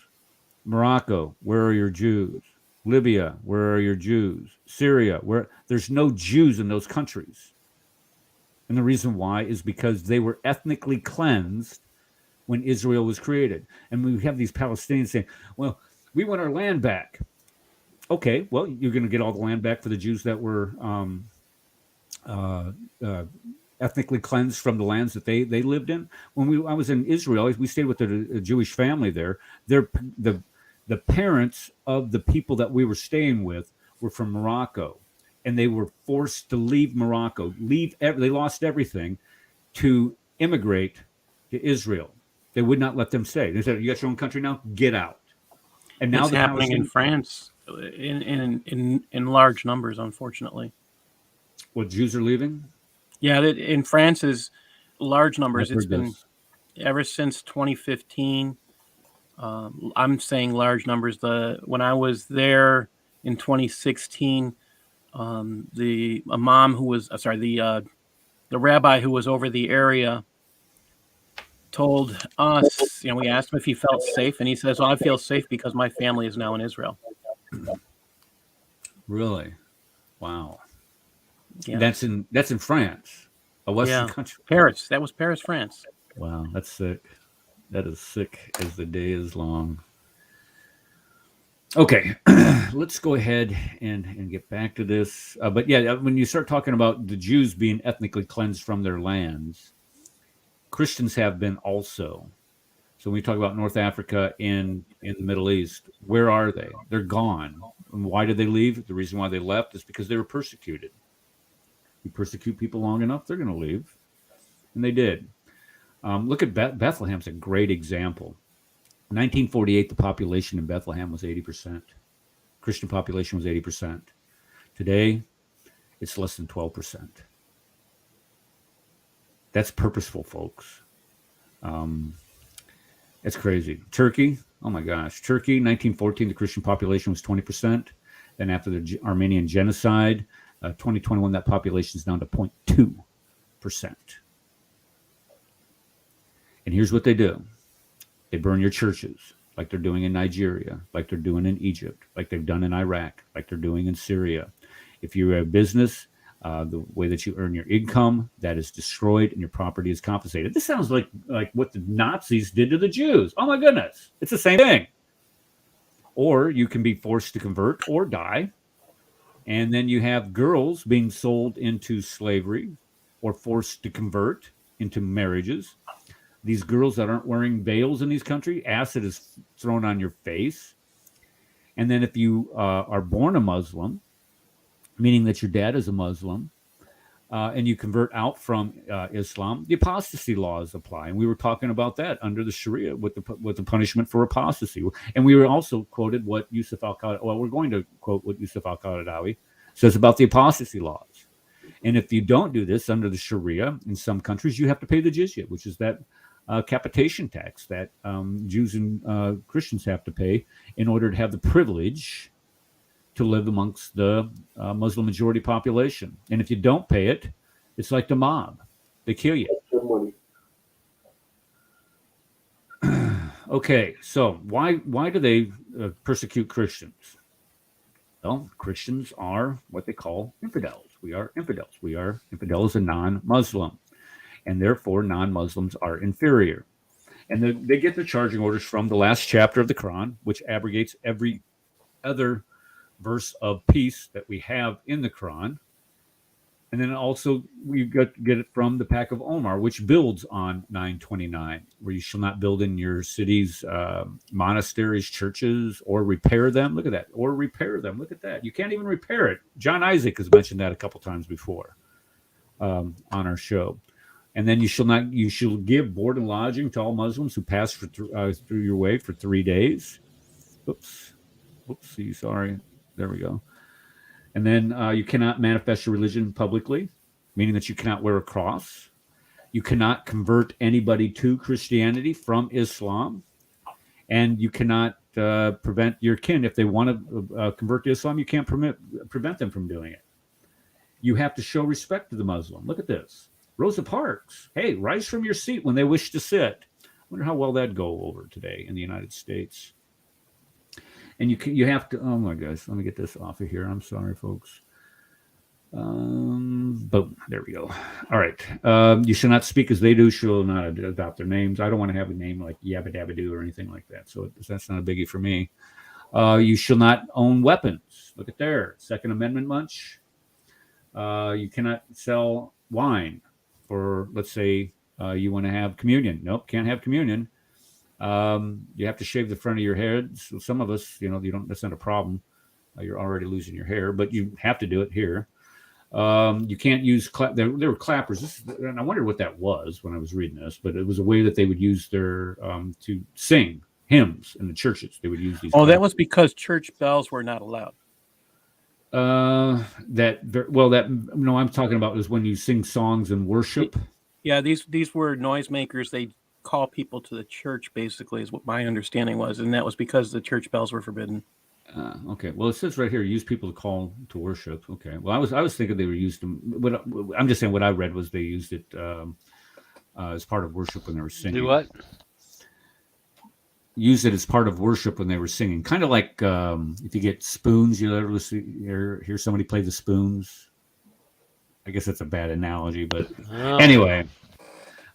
Morocco, where are your Jews? Libya, where are your Jews? Syria, where? There's no Jews in those countries. And the reason why is because they were ethnically cleansed when Israel was created. And we have these Palestinians saying, well, we want our land back. Okay, well, you're going to get all the land back for the Jews that were ethnically cleansed from the lands that they lived in. When I was in Israel, we stayed with a Jewish family there. The The parents of the people that we were staying with were from Morocco, and they were forced to leave Morocco, they lost everything to immigrate to Israel. They would not let them stay. They said, "You got your own country now, get out." And now It's happening in France in large numbers, unfortunately. What, Jews are leaving? Yeah, in France is large numbers. I've It's heard been this. ever since 2015. I'm saying large numbers. When I was there in 2016, the imam who was the rabbi who was over the area told us, we asked him if he felt safe, and he says, "Well, I feel safe because my family is now in Israel." Really? Wow. Yeah. That's in France, a Western country. Paris. That was Paris, France. Wow, that's sick. That is sick as the day is long. Okay, let's go ahead and get back to this. But yeah, when you start talking about the Jews being ethnically cleansed from their lands, Christians have been also. So when we talk about North Africa in the Middle East, where are they? They're gone. And why did they leave? The reason why they left is because they were persecuted. You persecute people long enough, they're going to leave. And they did. Look at Bethlehem's a great example. In 1948, the population in Bethlehem was 80%. Christian population was 80%. Today, it's less than 12%. That's purposeful, folks. It's crazy. Turkey, oh my gosh. Turkey, 1914, the Christian population was 20%. Then after the Armenian genocide, 2021, that population is down to 0.2%. And here's what they do. They burn your churches, like they're doing in Nigeria, like they're doing in Egypt, like they've done in Iraq, like they're doing in Syria. If you're a business, the way that you earn your income, that is destroyed and your property is confiscated. This sounds like what the Nazis did to the Jews. Oh my goodness. It's the same thing. Or you can be forced to convert or die. And then you have girls being sold into slavery or forced to convert into marriages. These girls that aren't wearing veils in these countries, acid is thrown on your face. And then if you are born a Muslim, meaning that your dad is a Muslim, and you convert out from Islam, the apostasy laws apply. And we were talking about that under the Sharia with the punishment for apostasy. And we were also quoted what Yusuf al-Qaradawi, well, we're going to quote what Yusuf al-Qaradawi says about the apostasy laws. And if you don't do this under the Sharia, in some countries, you have to pay the jizya, which is that capitation tax that Jews and Christians have to pay in order to have the privilege to live amongst the Muslim majority population. And if you don't pay it, it's like the mob. They kill you. Okay, so why do they persecute Christians? Well, Christians are what they call infidels. We are infidels. Infidel is a non-Muslim. And therefore, non-Muslims are inferior. And they get their charging orders from the last chapter of the Quran, which abrogates every other verse of peace that we have in the Quran. And then also we get it from the Pact of Omar, which builds on 929, where you shall not build in your cities monasteries, churches, or repair them. Look at that. Or repair them. Look at that. You can't even repair it. John Isaac has mentioned that a couple times before on our show. And then you shall give board and lodging to all Muslims who pass through your way for 3 days. Oopsie, sorry. There we go. And then you cannot manifest your religion publicly, meaning that you cannot wear a cross. You cannot convert anybody to Christianity from Islam. And you cannot prevent your kin. If they want to convert to Islam, you can't prevent them from doing it. You have to show respect to the Muslim. Look at this. Rosa Parks. Hey, rise from your seat when they wish to sit. I wonder how well that'd go over today in the United States. And you have to, oh my gosh, let me get this off of here. I'm sorry, folks. But there we go. All right. You shall not speak as they do, shall not adopt their names. I don't want to have a name like Yabba Dabba Doo or anything like that. So that's not a biggie for me. You shall not own weapons. Look at there. Second Amendment munch. You cannot sell wine for, let's say, you want to have communion. Nope, can't have communion. You have to shave the front of your head. So some of us, that's not a problem. You're already losing your hair, but you have to do it here. You can't use there were clappers. And I wondered what that was when I was reading this, but it was a way that they would use their to sing hymns in the churches. They would use these. Oh, that was because church bells were not allowed. I'm talking about is when you sing songs and worship. Yeah, these were noisemakers. They call people to the church, basically, is what my understanding was, and that was because the church bells were forbidden. Okay. Well, it says right here, use people to call to worship. Okay. Well, I was thinking they were used to. I'm just saying what I read was they used it as part of worship when they were singing. Do what? Use it as part of worship when they were singing. Kind of like if you get spoons, you ever hear somebody play the spoons. I guess that's a bad analogy, but anyway.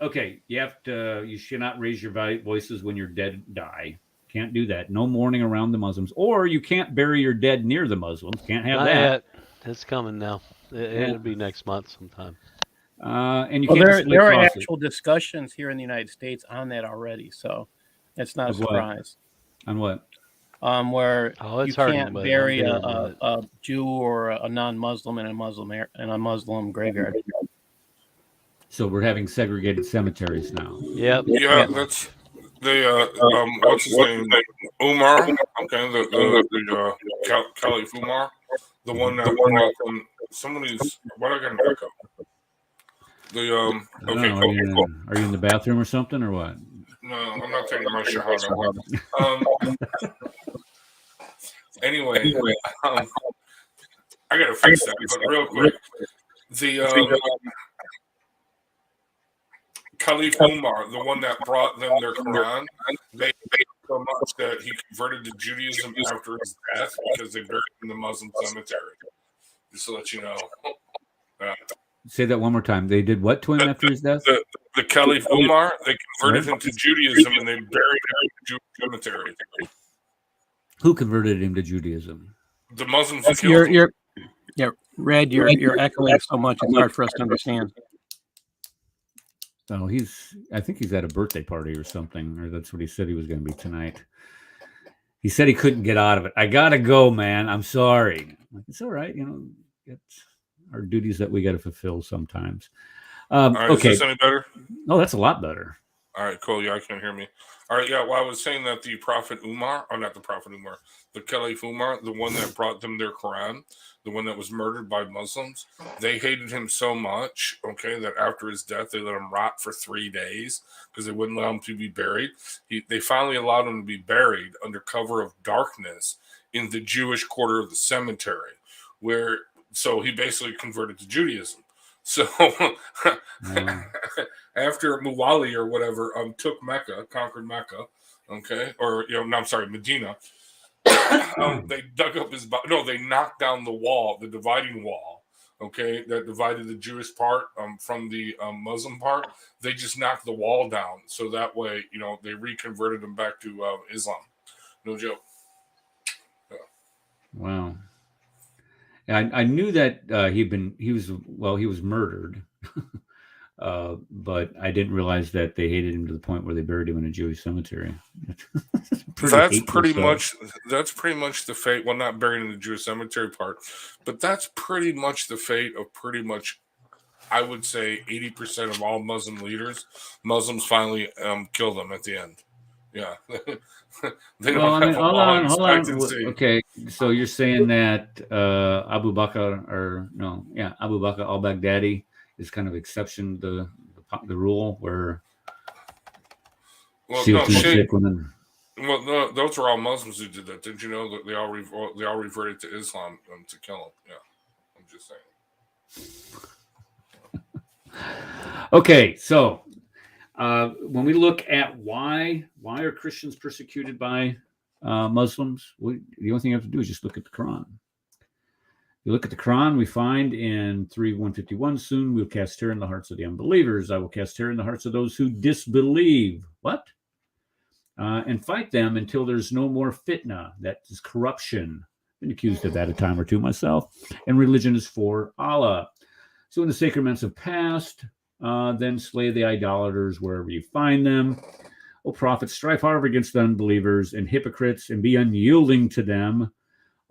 Okay, you should not raise your voices when your dead die. Can't do that. No mourning around the Muslims, or you can't bury your dead near the Muslims. Can't have Not that. yet. It's coming now. It'll be next month sometime. And you can't. There are actual discussions here in the United States on that already, so it's not a surprise. On what? Where you can't bury a Jew or a non-Muslim in a Muslim graveyard. So we're having segregated cemeteries now. Yep. Yeah, that's what's his name? Umar. Okay, the Caliph Umar, the one that brought them. Somebody's. What I got an echo? Okay. Are you in the bathroom or something or what? No, I'm not taking my shower. Anyway, I gotta fix that, but real quick, the Caliph Umar, the one that brought them their Quran, they so much that he converted to Judaism after his death because they buried him in the Muslim cemetery. Just to let you know. Say that one more time. They did what to him after his death? The Caliph Umar, they converted him to Judaism and they buried him in the Jewish cemetery. Who converted him to Judaism? The Muslims who killed him. Red, you're echoing so much it's hard for us to understand. Oh, I think he's at a birthday party or something, or that's what he said he was going to be tonight. He said he couldn't get out of it. I got to go, man. I'm sorry. It's all right. It's our duties that we got to fulfill sometimes. All right, okay. Is this any better? Oh, that's a lot better. All right, cool. Yeah, I can't hear me. All right, yeah. Well, I was saying that the Prophet Umar, or not the Prophet Umar, the Caliph Umar, the one that brought them their Quran, the one that was murdered by Muslims, they hated him so much, okay, that after his death, they let him rot for 3 days because they wouldn't allow him to be buried. They finally allowed him to be buried under cover of darkness in the Jewish quarter of the cemetery, so he basically converted to Judaism. So after Muwali or whatever took Mecca, conquered Mecca, okay, or Medina, they dug up his body. No, they knocked down the wall, the dividing wall, okay, that divided the Jewish part from the Muslim part. They just knocked the wall down, so that way, they reconverted him back to Islam. No joke. Yeah. Wow. I knew that he was murdered, but I didn't realize that they hated him to the point where they buried him in a Jewish cemetery. That's pretty much the fate. Well, not buried in the Jewish cemetery part, but that's pretty much the fate of pretty much, I would say, 80% of all Muslim leaders. Muslims finally kill them at the end. Yeah. Hold on. Okay, so you're saying that Abu Bakr al-Baghdadi is kind of exception to the rule where. No, those are all Muslims who did that. Did you know that they all reverted to Islam to kill him? Yeah, I'm just saying. Okay, so. When we look at why are Christians persecuted by Muslims, the only thing you have to do is just look at the Quran. You look at the Quran, we find in 3:151, soon we'll cast terror in the hearts of the unbelievers. I will cast terror in the hearts of those who disbelieve. What? And fight them until there's no more fitna, that is corruption. I've been accused of that a time or two myself. And religion is for Allah. So when the sacraments have passed, then slay the idolaters wherever you find them. O prophets, strive hard against the unbelievers and hypocrites, and be unyielding to them.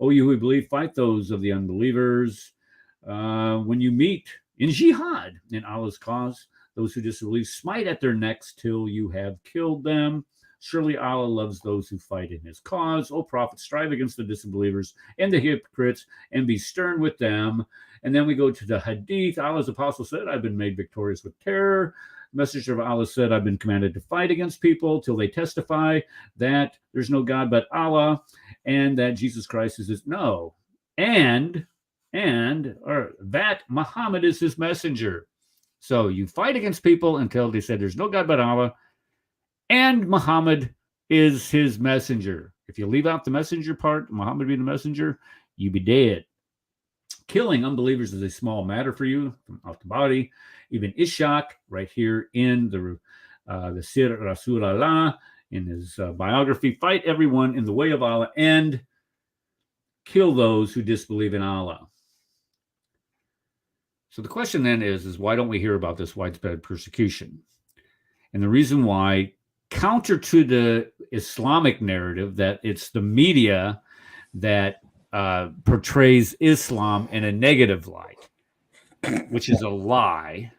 O you who believe, fight those of the unbelievers. When you meet in jihad, in Allah's cause, those who disbelieve, smite at their necks till you have killed them. Surely Allah loves those who fight in his cause. O prophet, strive against the disbelievers and the hypocrites, and be stern with them. And then we go to the hadith. Allah's apostle said, I've been made victorious with terror. The messenger of Allah said, I've been commanded to fight against people till they testify that there's no God but Allah, and that Jesus Christ is his or that Muhammad is his messenger. So you fight against people until they said there's no God but Allah, and Muhammad is his messenger. If you leave out the messenger part, Muhammad being the messenger, you be dead. Killing unbelievers is a small matter for you from out the body. Even Ishaq, right here in the Sir Rasulullah, in his biography, fight everyone in the way of Allah and kill those who disbelieve in Allah. So the question then is why don't we hear about this widespread persecution? And the reason why, counter to the Islamic narrative that it's the media that portrays Islam in a negative light, which is a lie.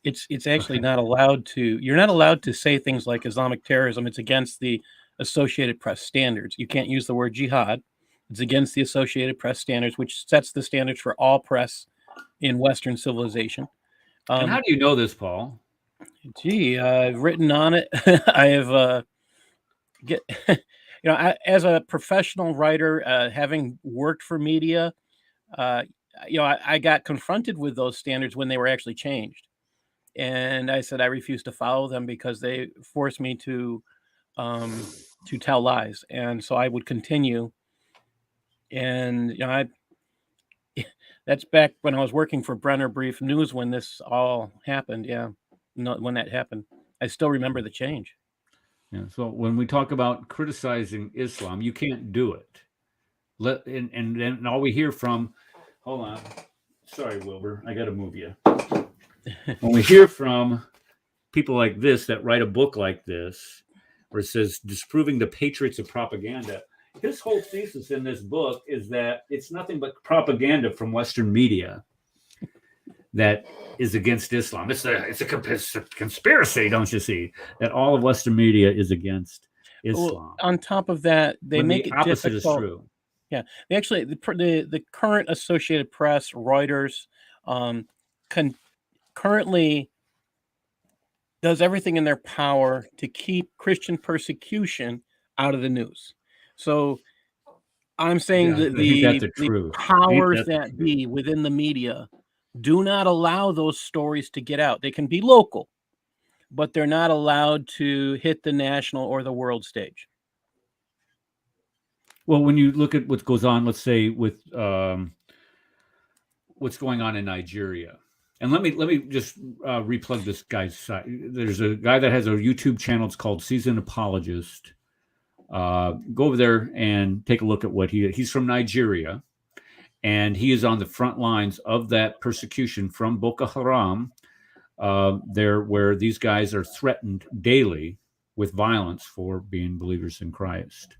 It's actually not allowed to. You're not allowed to say things like Islamic terrorism. It's against the Associated Press standards. You can't use the word jihad. It's against the Associated Press standards, which sets the standards for all press in Western civilization. And how do you know this, Paul? Gee, I've written on it. I have as a professional writer, having worked for media, I got confronted with those standards when they were actually changed, and I said I refuse to follow them because they forced me to tell lies, and so I would continue. And that's back when I was working for Brenner Brief News when this all happened. Yeah, when that happened, I still remember the change. Yeah. So when we talk about criticizing Islam, you can't do it. And then all we hear from, hold on, sorry, Wilbur, I got to move you. When we hear from people like this that write a book like this, where it says disproving the patriots of propaganda, his whole thesis in this book is that it's nothing but propaganda from Western media that is against Islam. It's a conspiracy, don't you see? That all of Western media is against Islam. Well, on top of that, they make it opposite difficult. is true. Yeah, they actually the current Associated Press, Reuters, currently does everything in their power to keep Christian persecution out of the news. So I'm saying that the powers that be within the media do not allow those stories to get out. They can be local, but they're not allowed to hit the national or the world stage. Well, when you look at what goes on, let's say with what's going on in Nigeria, and let me just replug this guy's site. There's a guy that has a YouTube channel. It's called Seasoned Apologist. Go over there and take a look at what he's from Nigeria, and he is on the front lines of that persecution from Boko Haram, there where these guys are threatened daily with violence for being believers in Christ.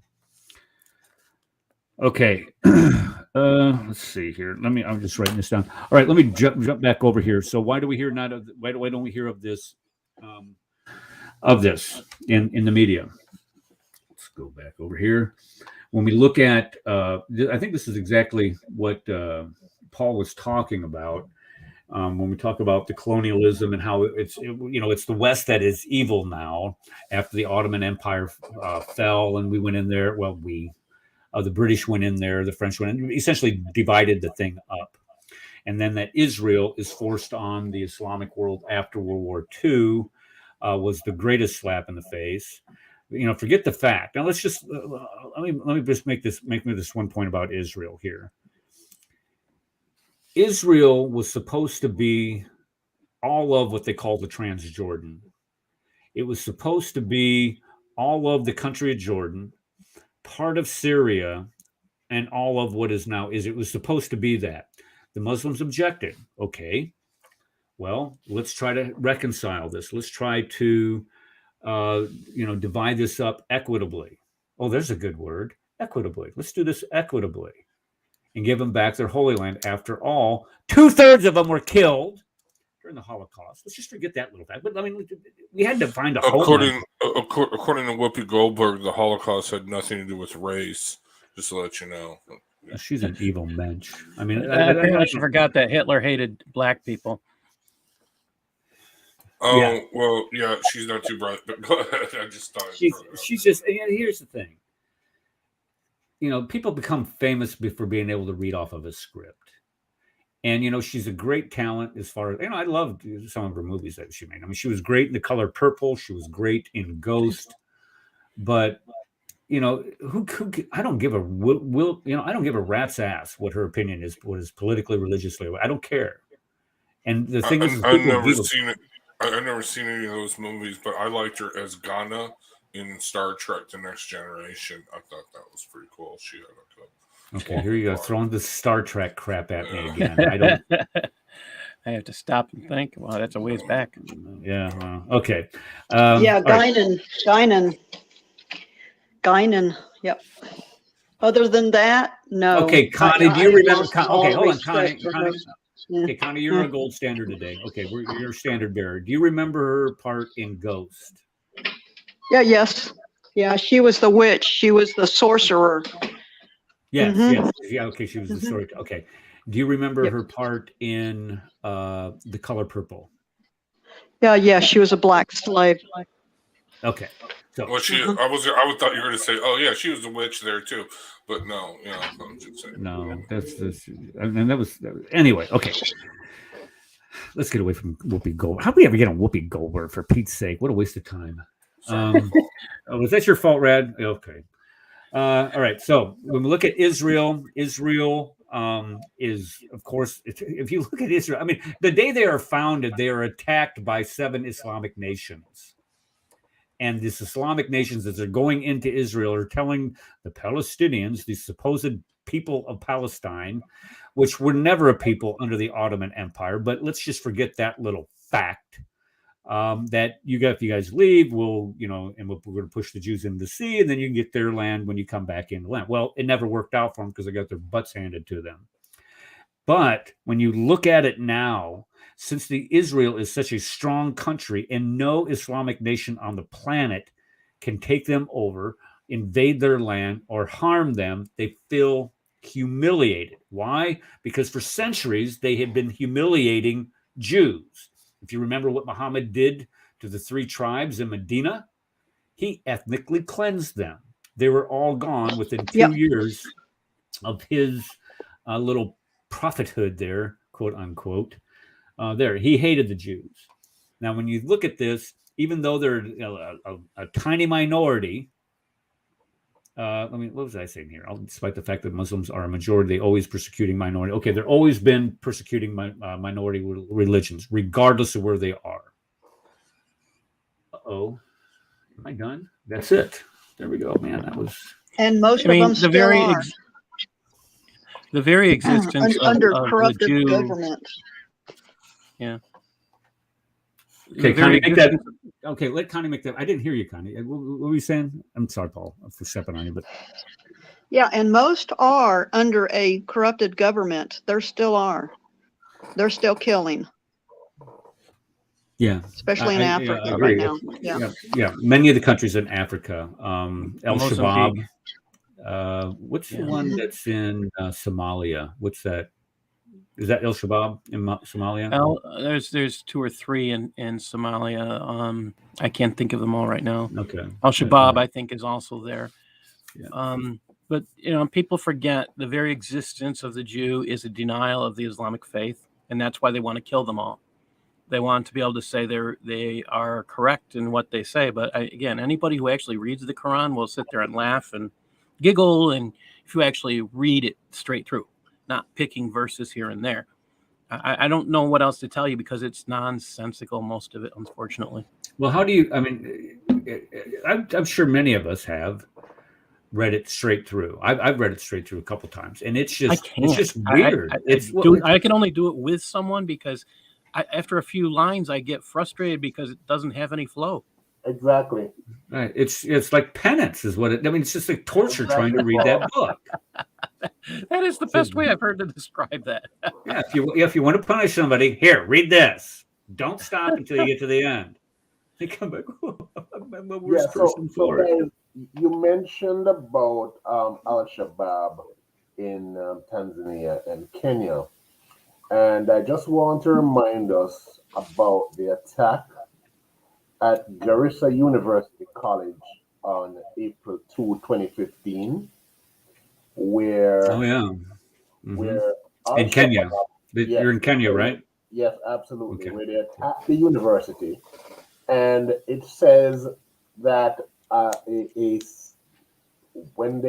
Okay, let's see here. I'm just writing this down. All right, let me jump back over here. So why don't we hear of this in the media? Let's go back over here. When we look at, I think this is exactly what Paul was talking about when we talk about the colonialism and how it's the West that is evil now after the Ottoman Empire fell and we went in there. Well, the British went in there, the French went in, essentially divided the thing up. And then that Israel is forced on the Islamic world after World War II was the greatest slap in the face. Forget the fact. Now let's just let me just make this one point about Israel here. Israel was supposed to be all of what they call the Transjordan. It was supposed to be all of the country of Jordan, part of Syria, and all of what is now is. It was supposed to be that. The Muslims objected. Okay, well, let's try to reconcile this. Let's try to divide this up equitably. Oh, there's a good word, equitably. Let's do this equitably and give them back their Holy Land. After all, 2/3 of them were killed during the Holocaust. Let's just forget that little fact. But I mean, we had to find a according to Whoopi Goldberg, the Holocaust had nothing to do with race. Just to let you know. She's an evil mensch. I mean, I forgot that Hitler hated black people. Oh, Yeah. well, yeah, she's not too bright, but go ahead. I just thought she's just. Here's the thing. People become famous for being able to read off of a script. And, she's a great talent as far as, I loved some of her movies that she made. I mean, she was great in The Color Purple. She was great in Ghost. But, who I don't give a I don't give a rat's ass what her opinion is, what is politically, religiously. I don't care. And the thing is, I've never seen it. I've never seen any of those movies, but I liked her as Ghana in Star Trek: The Next Generation. I thought that was pretty cool. She had a good. Okay, here you go, throwing the Star Trek crap at me again. I don't. I have to stop and think. Wow, that's a ways back. Yeah. Okay. Guinan. Yep. Other than that, no. Okay, Connie, do you remember? Okay, hold on, Connie. Okay, Connie, you're a gold standard today. Okay, you're a standard bearer. Do you remember her part in Ghost? Yes. Yeah, she was the witch. She was the sorcerer. Yes. Yeah, okay, she was the story. Okay. Do you remember her part in The Color Purple? Yeah, she was a black slave. Okay. So I thought you were going to say, oh yeah, she was a witch there too, but no, I'm just saying. No, that's and that was anyway. Okay, let's get away from Whoopi Goldberg. How do we ever get on Whoopi Goldberg, for Pete's sake? What a waste of time. Was that your fault, Rad? Okay. All right. So when we look at Israel is, of course, if you look at Israel, I mean, the day they are founded, they are attacked by 7 Islamic nations. And these Islamic nations, as they're going into Israel, are telling the Palestinians, the supposed people of Palestine, which were never a people under the Ottoman Empire, but let's just forget that little fact, that if you guys leave, we're going to push the Jews into the sea, and then you can get their land when you come back into land. Well, it never worked out for them because they got their butts handed to them. But when you look at it now, since Israel is such a strong country and no Islamic nation on the planet can take them over, invade their land, or harm them, they feel humiliated. Why? Because for centuries, they had been humiliating Jews. If you remember what Muhammad did to the 3 tribes in Medina, he ethnically cleansed them. They were all gone within 2 years of his little prophethood there, quote unquote. He hated the Jews. Now, when you look at this, even though they're a tiny minority, what was I saying here? Despite the fact that Muslims are a majority, they always persecuting minority. Okay, they've always been persecuting minority religions, regardless of where they are. Am I done? That's it. There we go, man. That was. And most of them still are. The very existence under of corrupted the Jew, government. Yeah. Okay, Connie, make that. Okay, let Connie make that. I didn't hear you, Connie. What were you saying? I'm sorry, Paul, for stepping on you, but. Yeah, and most are under a corrupted government. There still are. They're still killing. Yeah, especially in Africa right now. Yeah. Many of the countries in Africa, El Shabaab. What's the one that's in Somalia? What's that? Is that El Shabaab in Somalia? There's 2 or 3 in Somalia. I can't think of them all right now. Okay. El Shabaab, I think, is also there. Yeah. But people forget the very existence of the Jew is a denial of the Islamic faith, and that's why they want to kill them all. They want to be able to say they are correct in what they say. But again, anybody who actually reads the Quran will sit there and laugh and giggle, and if you actually read it straight through, not picking verses here and there. I don't know what else to tell you because it's nonsensical, most of it, unfortunately. Well, how do you, I'm sure many of us have read it straight through. I've read it straight through a couple times, and it's just weird. I can only do it with someone because after a few lines, I get frustrated because it doesn't have any flow. Exactly. Right. It's like penance, is what it. I mean, it's just like torture trying to read that book. That is the best way I've heard to describe that. Yeah, if you want to punish somebody, here, read this. Don't stop until you get to the end. They come back. Oh, I'm the worst person for it. Guys, you mentioned about Al-Shabaab in Tanzania and Kenya, and I just want to remind us about the attack at Garissa University College on April 2, 2015, where Oh yeah, where in Kenya. Yes, You're in Kenya, right? Yes, absolutely. Okay. Where they attacked the university, and it says that one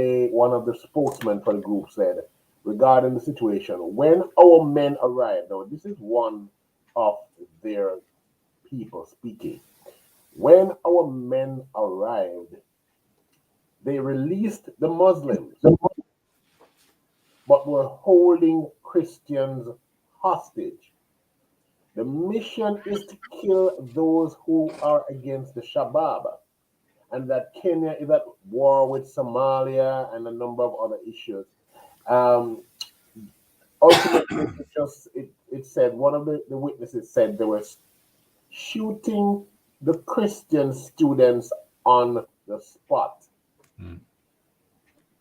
of the spokesmen for the group said regarding the situation, when our men arrived. Now, this is one of their people speaking. When our men arrived, they released the Muslims, but were holding Christians hostage. The mission is to kill those who are against the Shabab, and that Kenya is at war with Somalia and a number of other issues. Ultimately, it said, one of the witnesses said they were shooting the Christian students on the spot. They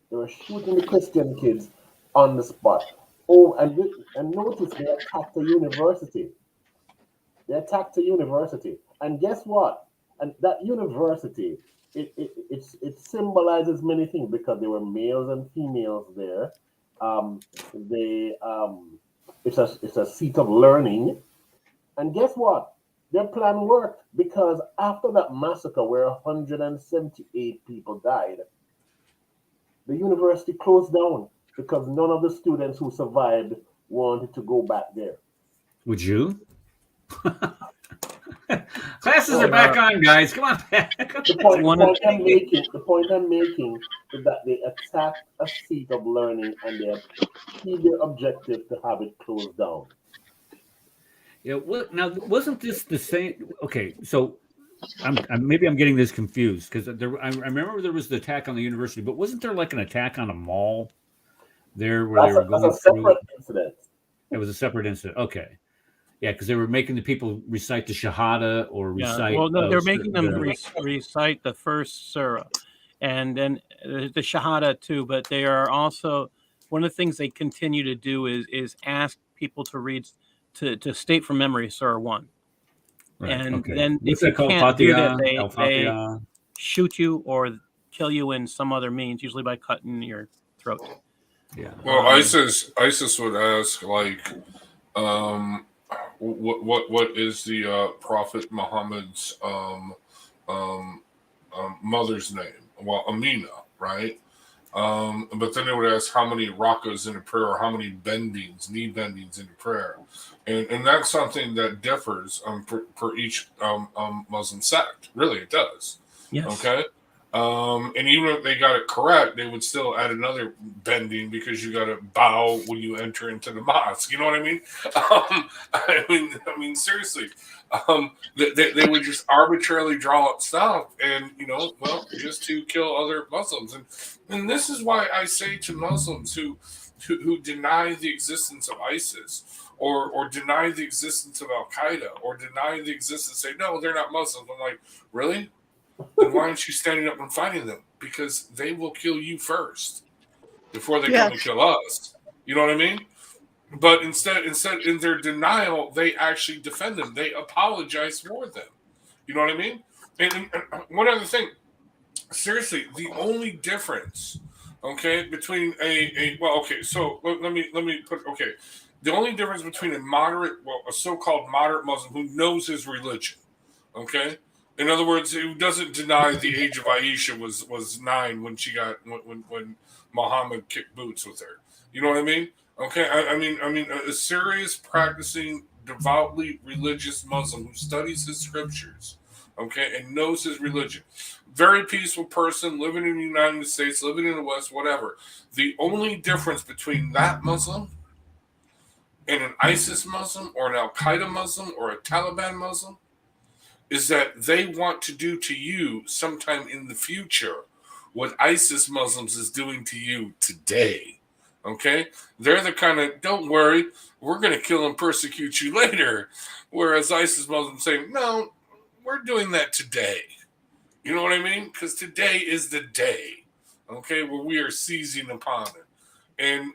were shooting the Christian kids on the spot. Oh, and notice they attacked a university. They attacked a university. And guess what? And that university, it symbolizes many things because there were males and females there. It's a seat of learning. And guess what? Their plan worked, because after that massacre where 178 people died, the university closed down because none of the students who survived wanted to go back there. Would you? Classes are back on, guys. Come on back. The point I'm making is that they attacked a seat of learning and they achieved their objective to have it closed down. Yeah. Now, wasn't this the same? Okay, so maybe I'm getting this confused, because I remember there was the attack on the university, but wasn't there like an attack on a mall there where they were going That's a separate incident. It was a separate incident. Okay. Yeah, because they were making the people recite the Shahada or recite. Well, no, they're making them recite the first surah, and then the Shahada too. But they are also, one of the things they continue to do is ask people to read, to state from memory Surah 1. Right, and okay. then What's if you that called? can't do that, Al-Fatiha? they shoot you or kill you in some other means, usually by cutting your throat. Yeah. Well, ISIS would ask, like, what is the Prophet Muhammad's mother's name? Well, Amina, right? But then they would ask how many rakas in a prayer, or how many knee bendings in a prayer, and that's something that differs per each Muslim sect. Really, it does. Yes. Okay. And even if they got it correct, they would still add another bending, because you got to bow when you enter into the mosque. You know what I mean? I mean, seriously, they would just arbitrarily draw up stuff, and just to kill other Muslims. And this is why I say to Muslims who deny the existence of ISIS, or deny the existence of Al Qaeda, or deny the existence, say no, they're not Muslims. I'm like, really? Then why aren't you standing up and fighting them? Because they will kill you first before they come and kill us. You know what I mean? But instead, in their denial, they actually defend them. They apologize for them. You know what I mean? And one other thing, seriously, the only difference, between so let me put, the only difference between a so-called moderate Muslim who knows his religion, in other words, who doesn't deny the age of Aisha was 9 when she got when Muhammad kicked boots with her. You know what I mean? Okay, I mean a serious practicing, devoutly religious Muslim who studies his scriptures, and knows his religion. Very peaceful person, living in the United States, living in the West, whatever. The only difference between that Muslim and an ISIS Muslim, or an Al Qaeda Muslim, or a Taliban Muslim, is that they want to do to you sometime in the future what ISIS Muslims is doing to you today. Okay? They're the kind of, don't worry, we're going to kill and persecute you later. Whereas ISIS Muslims saying, no, we're doing that today. You know what I mean? Because today is the day, okay, where we are seizing upon it. And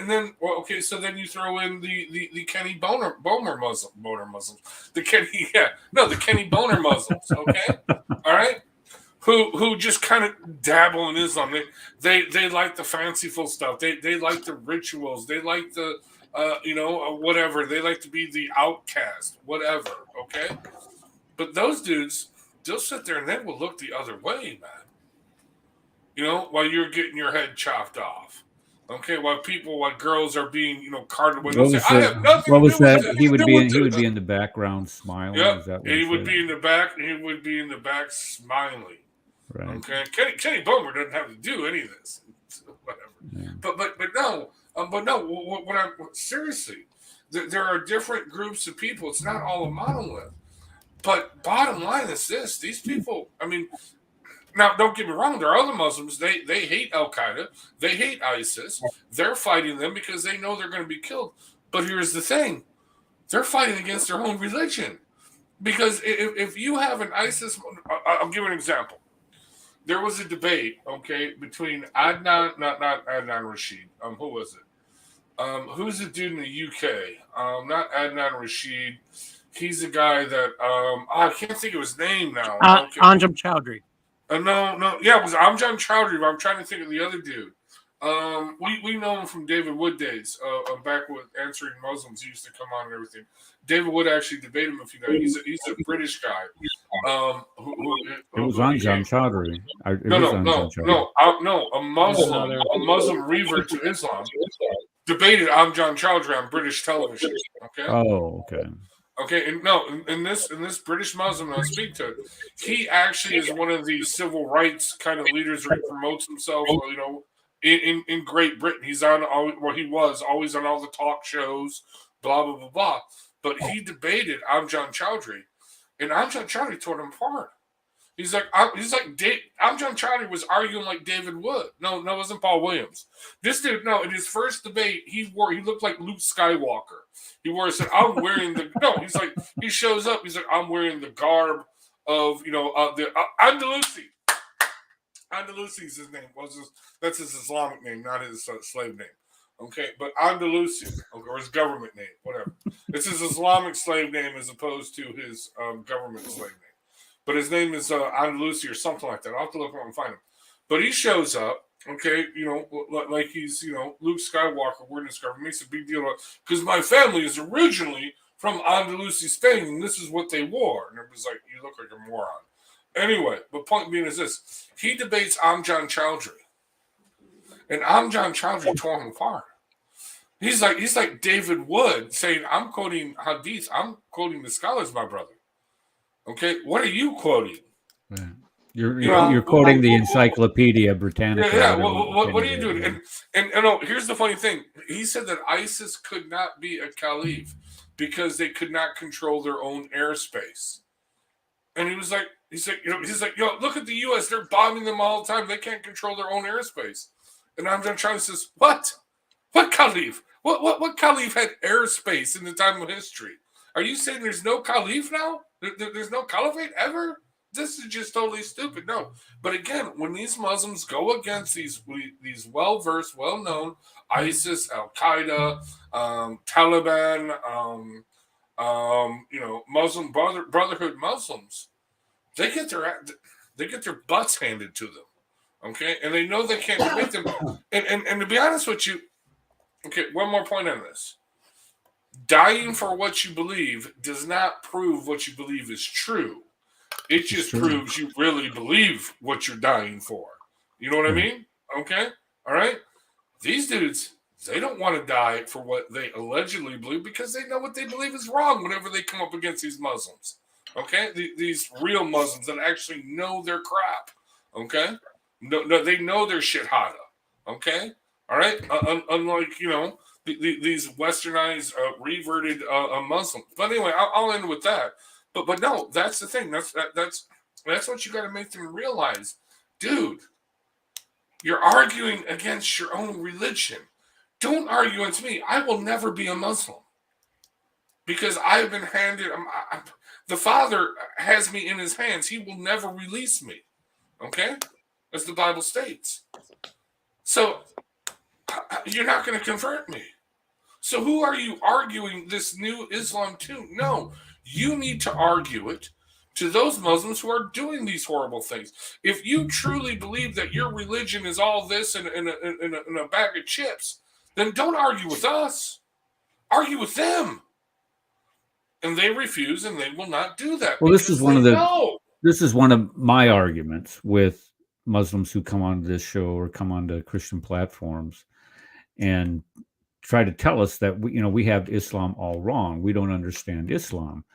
then, well, okay, so then you throw in the Kenny Boner Muslims. The Kenny Boner Muslims, okay? All right? Who just kind of dabble in Islam. They like the fanciful stuff. They like the rituals. They like the whatever. They like to be the outcast, whatever. Okay, but those dudes, they'll sit there and they will look the other way, man. You know, while you're getting your head chopped off. Okay, while girls are being carted away. What was I have nothing what to was do with that? it. He would be in the background smiling. Yeah, Is that what he would said? be in the back. He would be in the back smiling. Right. Okay, Kenny Bomer doesn't have to do any of this, whatever. Yeah. But no. What I'm seriously, there are different groups of people. It's not all a monolith. But bottom line is this: these people. I mean, now don't get me wrong. There are other Muslims. They hate Al Qaeda. They hate ISIS. They're fighting them because they know they're going to be killed. But here's the thing: they're fighting against their own religion. Because if you have an ISIS, I'll give an example. There was a debate, okay, between Adnan, not Adnan Rashid. Who was it? Who's the dude in the UK? Not Adnan Rashid. He's a guy that I can't think of his name now. Okay. Anjem Chowdhury. No, yeah, it was Amjan Chowdhury. But I'm trying to think of the other dude. We know him from David Wood days. Back with Answering Muslims, he used to come on and everything. David Wood actually debated him a few times. He's a British guy. It was Anjan Chowdhury. No. A Muslim revert to Islam debated Amjan Chowdhury on British television. Okay. Oh, okay. Okay, and no, in this British Muslim I speak to, he actually is one of the civil rights kind of leaders where he promotes himself. In Great Britain, he was always on all the talk shows, blah blah blah blah. But he debated Amjan Chowdhury, and Amjan Chowdhury tore him apart. Amjan Chowdhury was arguing like David Wood. No, it wasn't Paul Williams. This dude, no, in his first debate, he looked like Luke Skywalker. He shows up, he's like, I'm wearing the garb of, the Andalusi. Andalusi is his name. That's his Islamic name, not his slave name. Okay, but Andalusi, or his government name, whatever. It's his Islamic slave name as opposed to his government slave name. But his name is Andalusi or something like that. I'll have to look around and find him. But he shows up, okay, like he's, Luke Skywalker wearing this garb. Makes a big deal because my family is originally from Andalusi, Spain, and this is what they wore. And it was like, you look like a moron. Anyway, but point being is this: he debates Amjan Chowdhury, and Amjan Chowdhury tore him apart. He's like David Wood saying, "I'm quoting Hadith. I'm quoting the scholars, my brother." Okay, what are you quoting? Right. You're quoting the Encyclopedia Britannica. Yeah. What are you doing? And here's the funny thing: he said that ISIS could not be a caliph because they could not control their own airspace. And he's like, look at the U.S. They're bombing them all the time. They can't control their own airspace. And I'm trying to say, what? What caliph? What caliph had airspace in the time of history? Are you saying there's no caliph now? There's no caliphate ever? This is just totally stupid. No. But again, when these Muslims go against these well-versed, well-known ISIS, Al-Qaeda, Taliban, Muslim Brotherhood Muslims, they get their butts handed to them. Okay? And they know they can't debate them. And to be honest with you, okay, one more point on this. Dying for what you believe does not prove what you believe is true. It just proves you really believe what you're dying for. You know what I mean? Okay? All right? These dudes, they don't want to die for what they allegedly believe because they know what they believe is wrong whenever they come up against these Muslims. Okay? These real Muslims that actually know their crap. Okay? No, they know their shit hada. Okay? All right? Unlike, these westernized, reverted Muslims. But anyway, I'll end with that. But no, that's the thing. That's what you got to make them realize, dude. You're arguing against your own religion. Don't argue against me. I will never be a Muslim because I've been handed. The Father has me in His hands. He will never release me. Okay, as the Bible states. So you're not going to convert me. So who are you arguing this new Islam to? No, you need to argue it to those Muslims who are doing these horrible things. If you truly believe that your religion is all this and a bag of chips, then don't argue with us. Argue with them. And they refuse, and they will not do that. Well, this is one of my arguments with Muslims who come onto this show or come onto Christian platforms and try to tell us that we have Islam all wrong. We don't understand Islam.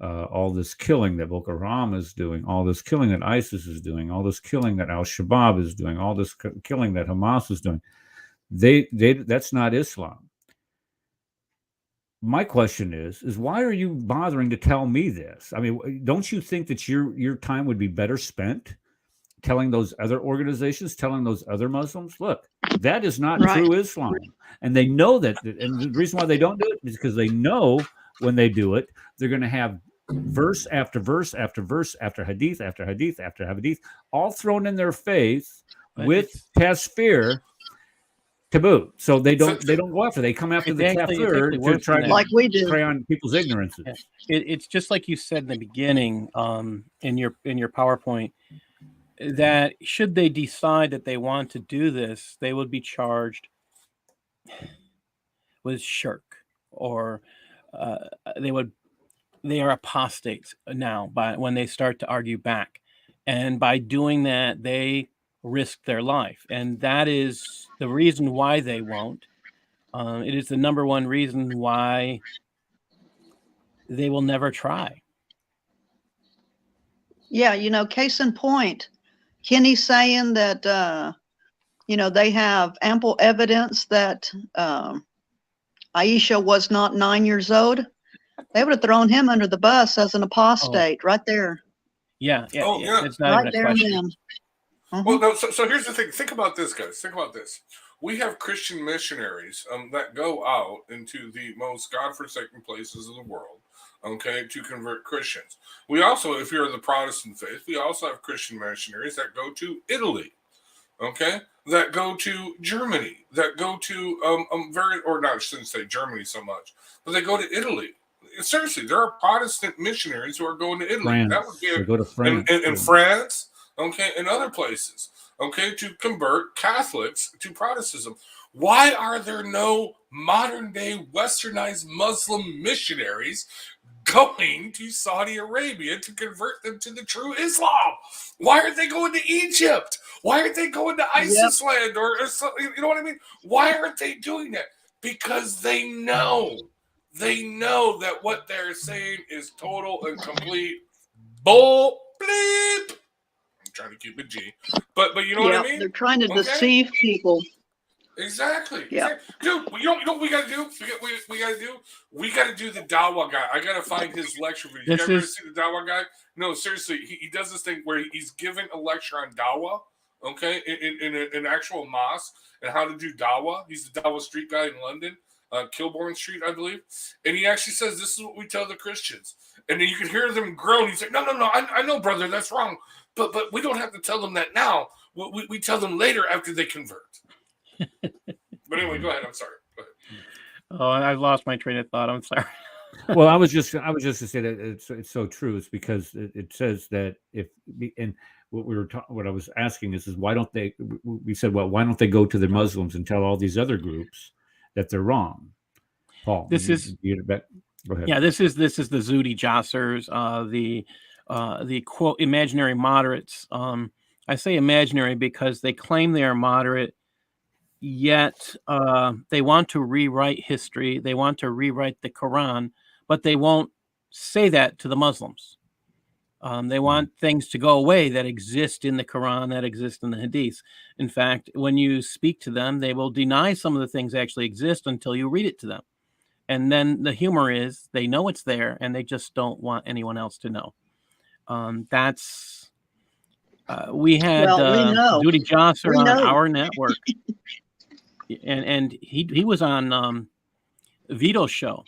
All this killing that Boko Haram is doing, all this killing that ISIS is doing, all this killing that Al-Shabaab is doing, all this killing that Hamas is doing, that's not Islam. My question is why are you bothering to tell me this? I mean, don't you think that your time would be better spent telling those other organizations, telling those other Muslims, look, that is not true Islam. And they know that. And the reason why they don't do it is because they know when they do it, they're going to have verse after verse after verse after hadith after hadith after hadith, all thrown in their face with tasfir to boot. So they don't go after. They come after the kafir to try to like we do. prey on people's ignorances. It's just like you said in the beginning, in your PowerPoint, that should they decide that they want to do this, they would be charged with shirk, or they are apostates now when they start to argue back, and by doing that they risk their life, and that is the reason why they won't. It is the number one reason why they will never try. Yeah, case in point, Kenny's saying that they have ample evidence that Aisha was not 9 years old. They would have thrown him under the bus as an apostate right there. Yeah. It's not right even there a and question. then. Well, no. So here's the thing. Think about this, guys. Think about this. We have Christian missionaries that go out into the most godforsaken places of the world, okay, to convert Christians. We also, if you're the Protestant faith, we also have Christian missionaries that go to Italy, okay, that go to Germany, that go to I shouldn't say Germany so much, but they go to Italy. Seriously, there are Protestant missionaries who are going to Italy. France. That would be They go to France. in France, okay, and other places, okay, to convert Catholics to Protestantism. Why are there no modern day westernized Muslim missionaries going to Saudi Arabia to convert them to the true Islam? Why aren't they going to Egypt? Why aren't they going to ISIS land or you know what I mean? Why aren't they doing that? Because they know that what they're saying is total and complete bull bleep. I'm trying to keep it G, but you know what I mean? They're trying to deceive people. Exactly. Yeah. Dude, you know what we gotta do? We gotta do the Dawa guy. I gotta find his lecture video. You ever see the Dawa guy? No, seriously, he does this thing where he's giving a lecture on Dawa, okay, in an actual mosque, and how to do Dawa. He's the Dawa street guy in London, Kilbourne Street, I believe. And he actually says, this is what we tell the Christians. And then you can hear them groan. He's like, no, I know, brother, that's wrong. But we don't have to tell them that now. We tell them later after they convert. But anyway, go ahead. I'm sorry. Go ahead. Oh, I've lost my train of thought. I'm sorry. Well, I was just to say that it's so true. It's because it says that what I was asking is why don't they? We said, well, why don't they go to the Muslims and tell all these other groups that they're wrong? Paul, this is go ahead. Yeah, this is the Zudi Jossers, the quote imaginary moderates. I say imaginary because they claim they are moderate, yet they want to rewrite history. They want to rewrite the Quran, but they won't say that to the Muslims. They want things to go away that exist in the Quran, that exist in the Hadith. In fact, when you speak to them, they will deny some of the things that actually exist until you read it to them. And then the humor is they know it's there and they just don't want anyone else to know. We had Well, we know. Judy Josser We on know. our network, and he was on Vito's show,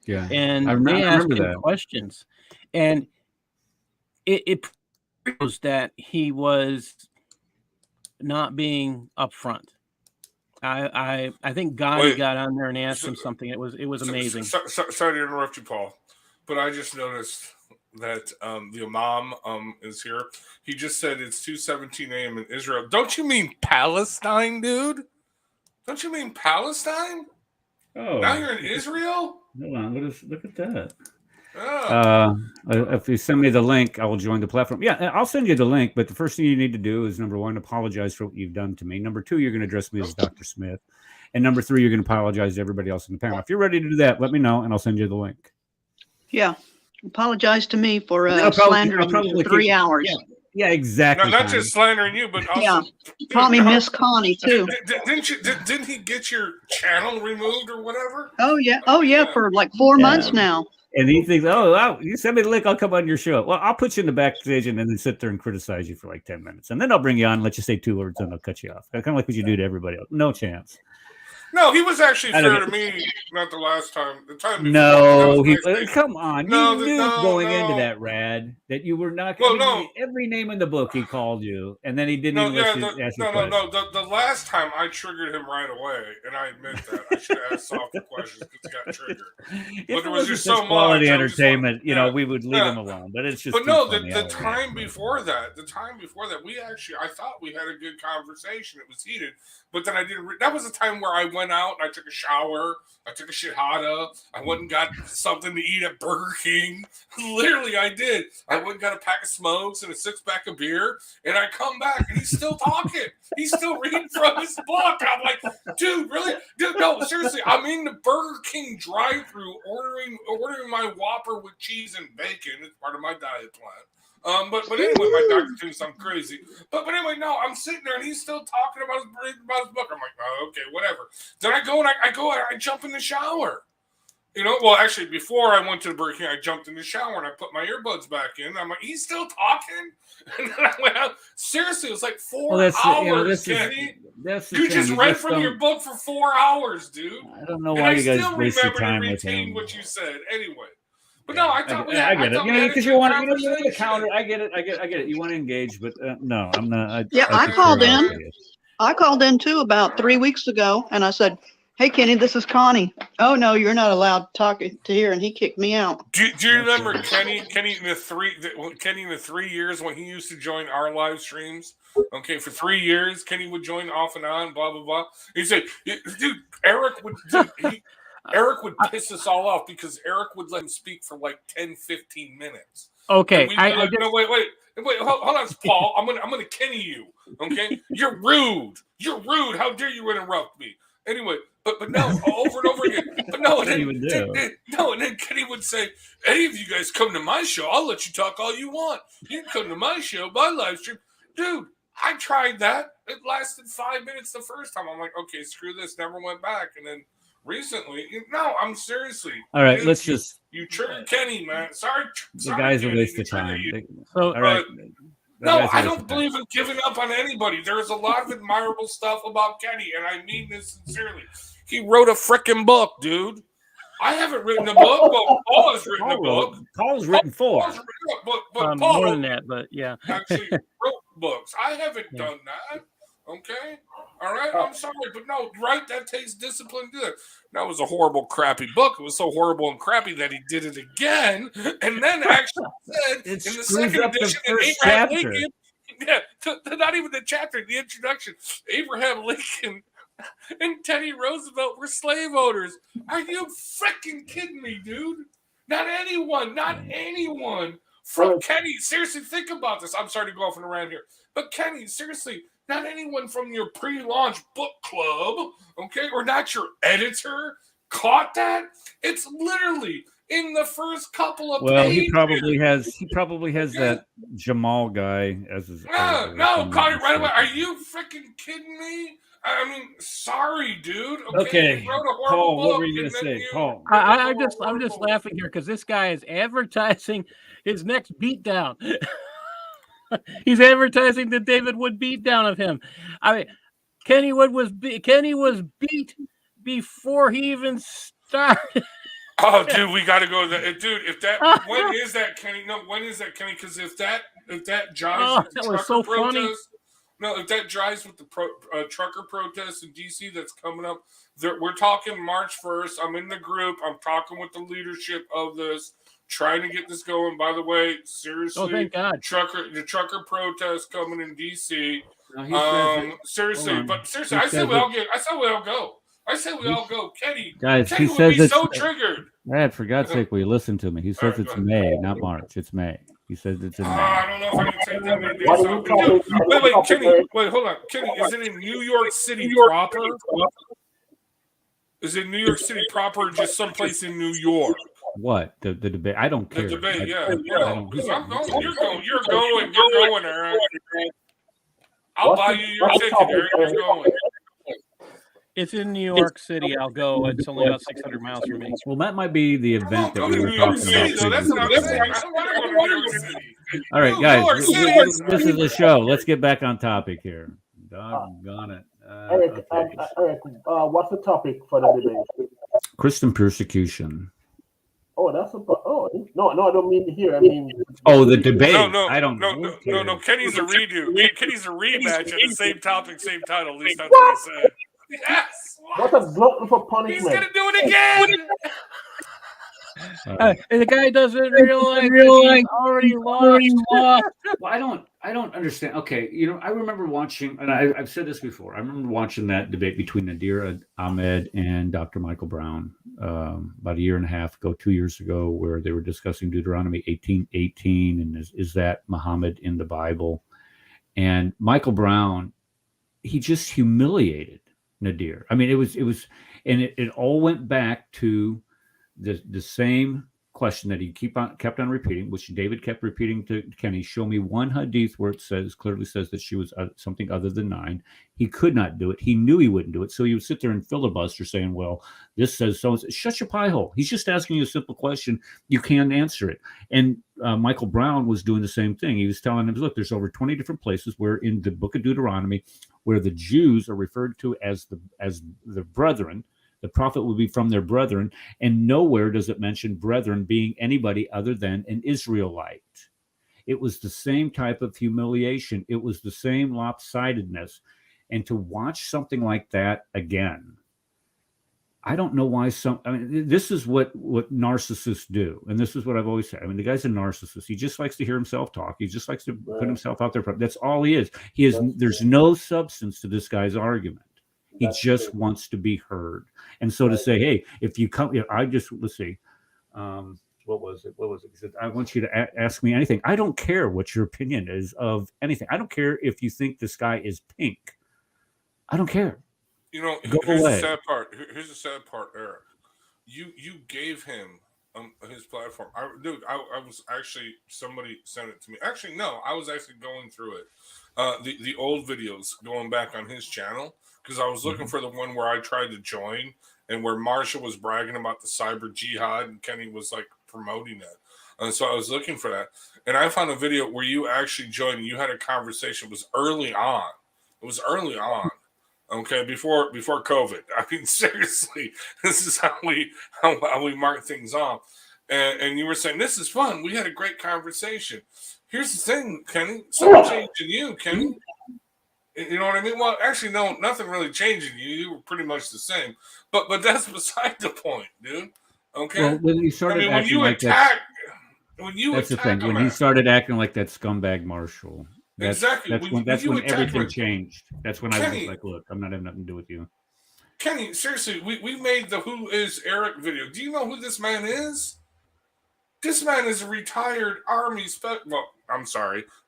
Yeah. and I they asked remember him that. questions, and it proves that he was not being upfront. I think Gotti Wait. got on there and asked him something. It was amazing. Sorry to interrupt you, Paul, but I just noticed that the Imam is here. He just said it's 2:17 a.m. in Israel. Don't you mean Palestine, dude? Don't you mean Palestine? Oh, Now you're in Israel? hold on. Look at that. Oh. If you send me the link, I will join the platform. Yeah, I'll send you the link. But the first thing you need to do is, number one, apologize for what you've done to me. Number two, you're going to address me as Dr. Smith. And number three, you're going to apologize to everybody else in the panel. If you're ready to do that, let me know, and I'll send you the link. Yeah. Apologize to me for I'll probably- slandering I'll probably you for 3 keep- hours. Yeah, exactly. Not Connie. just slandering you, but also Yeah. Call me Miss Connie too. Didn't he get your channel removed or whatever? Oh yeah, for like 4 months now. And he thinks, oh, wow, you send me the link, I'll come on your show. Well, I'll put you in the backstage and then sit there and criticize you for like 10 minutes. And then I'll bring you on and let you say 2 words and I'll cut you off. Kind of like what you do to everybody else. No chance. No, he was actually I fair don't to me. Not the last time. The time before. No, that was nice. come on. No, You knew no, going no. into that, Rad, that you were not Well, going no. to every name in the book he called you, and then he didn't No, even yeah, let you ask you no. questions. The last time I triggered him right away, and I admit that I should have asked softer questions because he got triggered. If But it there was wasn't just such so quality much, I was just entertainment, like, you know, yeah, we would leave him alone. But it's just. But too no, funny. the time before that, we actually, I thought we had a good conversation. It was heated, but then I didn't. That was the time where I went out and I took a shower. I took a shihada. I went and got something to eat at Burger King. Literally, I did. I went and got a pack of smokes and a 6-pack of beer, and I come back and he's still talking. He's still reading from his book. I'm like, dude, really? Dude, no, seriously. I'm in the Burger King drive-thru ordering my Whopper with cheese and bacon. It's part of my diet plan. But anyway, my doctor thinks I'm crazy. But anyway, no, I'm sitting there and he's still talking about his book. I'm like, oh, okay, whatever. Then I go and I jump in the shower. You know, well, actually, before I went to the Burger King, I jumped in the shower and I put my earbuds back in. I'm like, he's still talking? And then I went out. Seriously, it was like 4 hours, Kenny. You just read from your book for 4 hours, dude. I don't know why you guys waste your time with him. I still remember to retain what you said. Anyway. But no, I thought I get it. You know, because you want to counter. I get it. You want to engage, but no, I'm not. I called in. I called in too about 3 weeks ago, and I said, "Hey, Kenny, this is Connie." "Oh no, you're not allowed to talk to here," and he kicked me out. Do you remember Kenny in the 3 years when he used to join our live streams? Okay, for 3 years, Kenny would join off and on, blah blah blah. He said, "Dude, Eric would." Eric would piss us all off because Eric would let him speak for like 10, 15 minutes. Okay, wait, hold on, Paul. I'm gonna Kenny you. Okay, you're rude. How dare you interrupt me? Anyway, but no, over and over again. But no, and then Kenny would say, "Any of you guys come to my show, I'll let you talk all you want. You can come to my show, my live stream, dude." I tried that. It lasted 5 minutes the first time. I'm like, okay, screw this. Never went back, and then. Recently, no, I'm seriously. All right, dude, let's just. You triggered Kenny, man. Sorry, the guys are wasting time. So, all right. No, I don't believe in giving up on anybody. There's a lot of admirable stuff about Kenny, and I mean this sincerely. He wrote a freaking book, dude. I haven't written a book, but Paul has written a book. Paul's written 4. Paul's written a book, but Paul more than that, but yeah. actually wrote books. I haven't done that. Okay. All right. I'm sorry, but no, right? That takes discipline to do that. That was a horrible, crappy book. It was so horrible and crappy that he did it again. And then actually said in the second edition that Abraham Lincoln, not even the chapter, the introduction, Abraham Lincoln and Teddy Roosevelt were slave owners. Are you freaking kidding me, dude? Not anyone. From Kenny, seriously, think about this. I'm sorry to go off on a rant here. But Kenny, seriously, not anyone from your pre-launch book club, okay, or not your editor caught that. It's literally in the first couple of pages. He probably has that Jamal guy as his editor. No, Connie, right away. Are you freaking kidding me? I mean, sorry, dude. Okay. You wrote a Paul, what book, were you and going to then say? you- Paul. I'm just laughing here because this guy is advertising his next beatdown. He's advertising the David Wood beatdown of him. I mean, Kenny Wood was beat before he even started. Oh, dude, we got to go. Dude, when is that, Kenny? No, when is that, Kenny? Because if that jives with the trucker protest, if that jives with the trucker protest in DC that's coming up, we're talking March 1st. I'm in the group. I'm talking with the leadership of this, trying to get this going. By the way, seriously, thank God. the trucker protest coming in DC. Seriously, I say we all go. I say we all go. Kenny, guys, Kenny he would says be it's so triggered. Brad, for God's sake, will you listen to me? He says it's May, not March. It's May. He says it's in May. I don't know if I can take that many days off. Wait, Kenny. Wait, hold on. Kenny, is it in New York City proper? Is it New York City proper or just someplace in New York? What? The debate? I don't care. The debate, yeah. I'm going. You're going, Eric. I'll buy you your ticket, Eric. You're going. It's in New York City. I'll go. It's only about 600 miles from me. Well, that might be the event that we were New York talking City, about. though. That's what I'm saying. I don't want to go to New York City. All right, guys, this is the show. Let's get back on topic here. Doggone it. Eric, what's the topic for the debate? Christian persecution. Oh, that's no, I don't mean here. I mean, the debate. No, I don't know. No. Kenny's a redo. Kenny's a rematch of the same topic, same title. At least that's what he said. Yes. What a glutton for punishment! He's gonna do it again. And the guy doesn't realize he's already lost. Well, I don't understand. Okay, I remember watching, and I've said this before. I remember watching that debate between Nadir Ahmed and Dr. Michael Brown about a year and a half ago, 2 years ago, where they were discussing Deuteronomy 18:18 and is that Muhammad in the Bible? And Michael Brown, he just humiliated Nadir. I mean, it was, and it all went back to the same question that he kept on repeating, which David kept repeating to Kenny. Show me one hadith where it clearly says that she was something other than 9. He could not do it. He knew he wouldn't do it. So he would sit there and filibuster saying, well, this says so. Shut your pie hole. He's just asking you a simple question. You can't answer it. And Michael Brown was doing the same thing. He was telling him, look, there's over 20 different places where in the book of Deuteronomy, where the Jews are referred to as the brethren. The prophet would be from their brethren, and nowhere does it mention brethren being anybody other than an Israelite. It was the same type of humiliation. It was the same lopsidedness. And to watch something like that again, I don't know why this is what narcissists do. And this is what I've always said. I mean, the guy's a narcissist. He just likes to hear himself talk. He just likes to put himself out there. That's all he is. There's no substance to this guy's argument. He just wants to be heard. And so to say, hey, if you come, let's see, what was it? He said, I want you to ask me anything. I don't care what your opinion is of anything. I don't care if you think the sky is pink. I don't care. Here's the sad part. Here's the sad part, Eric. You gave him his platform. I was actually, somebody sent it to me. Actually, no, I was actually going through it. The old videos going back on his channel. Because I was looking for the one where I tried to join and where Marsha was bragging about the cyber jihad and Kenny was like promoting it. And so I was looking for that. And I found a video where you actually joined and you had a conversation. It was early on. Okay, before COVID. I mean, seriously, this is how we mark things off. And you were saying, this is fun. We had a great conversation. Here's the thing, Kenny. Something changed in you, Kenny. You know what I mean? Well, actually, no, nothing really changed in you. You were pretty much the same. But that's beside the point, dude. Okay. Well, when you started acting like that, that's the thing. When he started acting like that scumbag Marshall, that's when everything changed. That's when I was like, look, I'm not having nothing to do with you. Kenny, seriously, we made the Who is Eric video. Do you know who this man is? This man is a retired Army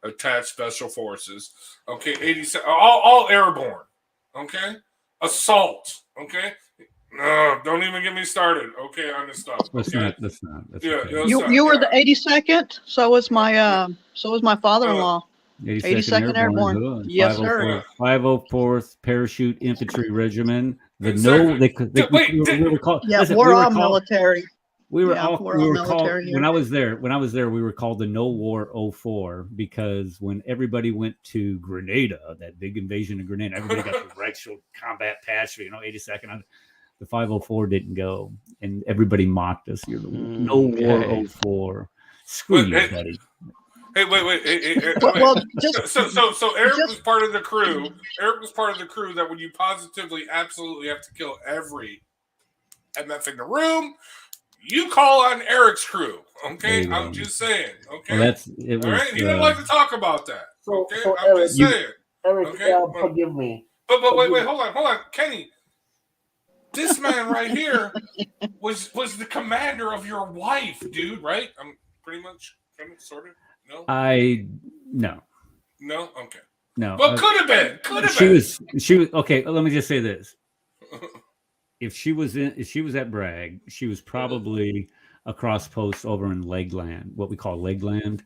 attached Special Forces. Okay, 87, all airborne. Okay, assault. Okay, no, don't even get me started. Okay, on this stuff. Let's not. You were the 82nd. So was my father-in-law. 82nd Airborne. Yes, sir. 504th Parachute Infantry Regiment, The no, we were called. Yeah, listen, we're we were all called, military. We were Yeah, all we're we all were called military here. when I was there. We were called the No War 04 because when everybody went to Grenada, that big invasion of Grenada, everybody got the Reichsfield combat patch, 82nd. The 504 didn't go, and everybody mocked us. You're the No War 04. Screw you, buddy. Hey, wait. Hey, Well, so Eric was part of the crew. Eric was part of the crew that when you positively, absolutely have to kill every MF in the room, you call on Eric's crew. Okay, I'm just saying. Okay, well, all right. He didn't like to talk about that. So, Okay, so I'm Eric, just saying. Eric, Okay, forgive me. But wait, hold on, Kenny. This man right here was the commander of your wife, dude. Right? I'm pretty much, sort of. No. No. Okay. No. Well, could have been. She was okay. Let me just say this. If she was at Bragg, she was probably across post over in Legland, what we call Legland,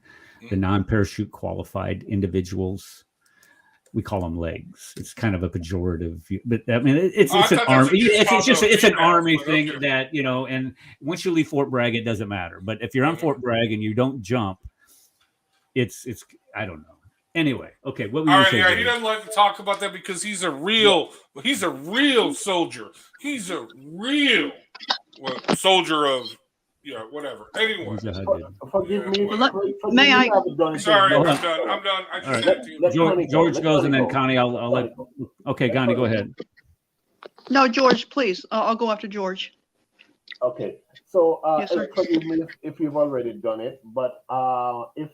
the non-parachute qualified individuals. We call them legs. It's kind of a pejorative, but I mean, it's an army. It's an army thing that, and once you leave Fort Bragg, it doesn't matter. But if you're on Fort Bragg and you don't jump, it's I don't know. Anyway, okay. What were you saying? Yeah, he doesn't like to talk about that because he's a real soldier. He's a real soldier of whatever. Anyway, forgive me. May I? Sorry, I'm done. I just said to you. George goes, and then Connie, I'll let. Okay, Connie, go ahead. No, George, please. I'll go after George. Okay, so Yes, sir. forgive me if you've already done it, but if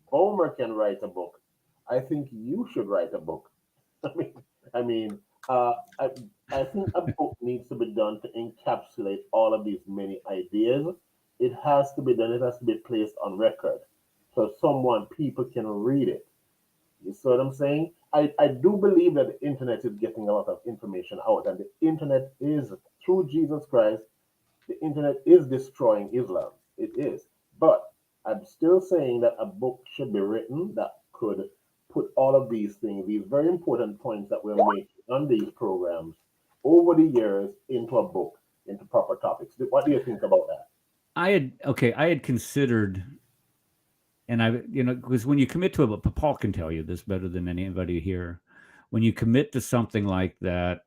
Homer can write a book, I think you should write a book. I think a book needs to be done to encapsulate all of these many ideas. It has to be done. It has to be placed on record, so people can read it. You see what I'm saying? I do believe that the internet is getting a lot of information out, and the internet is, through Jesus Christ, the internet is destroying Islam. It is. But I'm still saying that a book should be written that could put all of these things, these very important points that we're making on these programs over the years, into a book, into proper topics. What do you think about that? I had considered, and because when you commit to it, but Paul can tell you this better than anybody here, when you commit to something like that,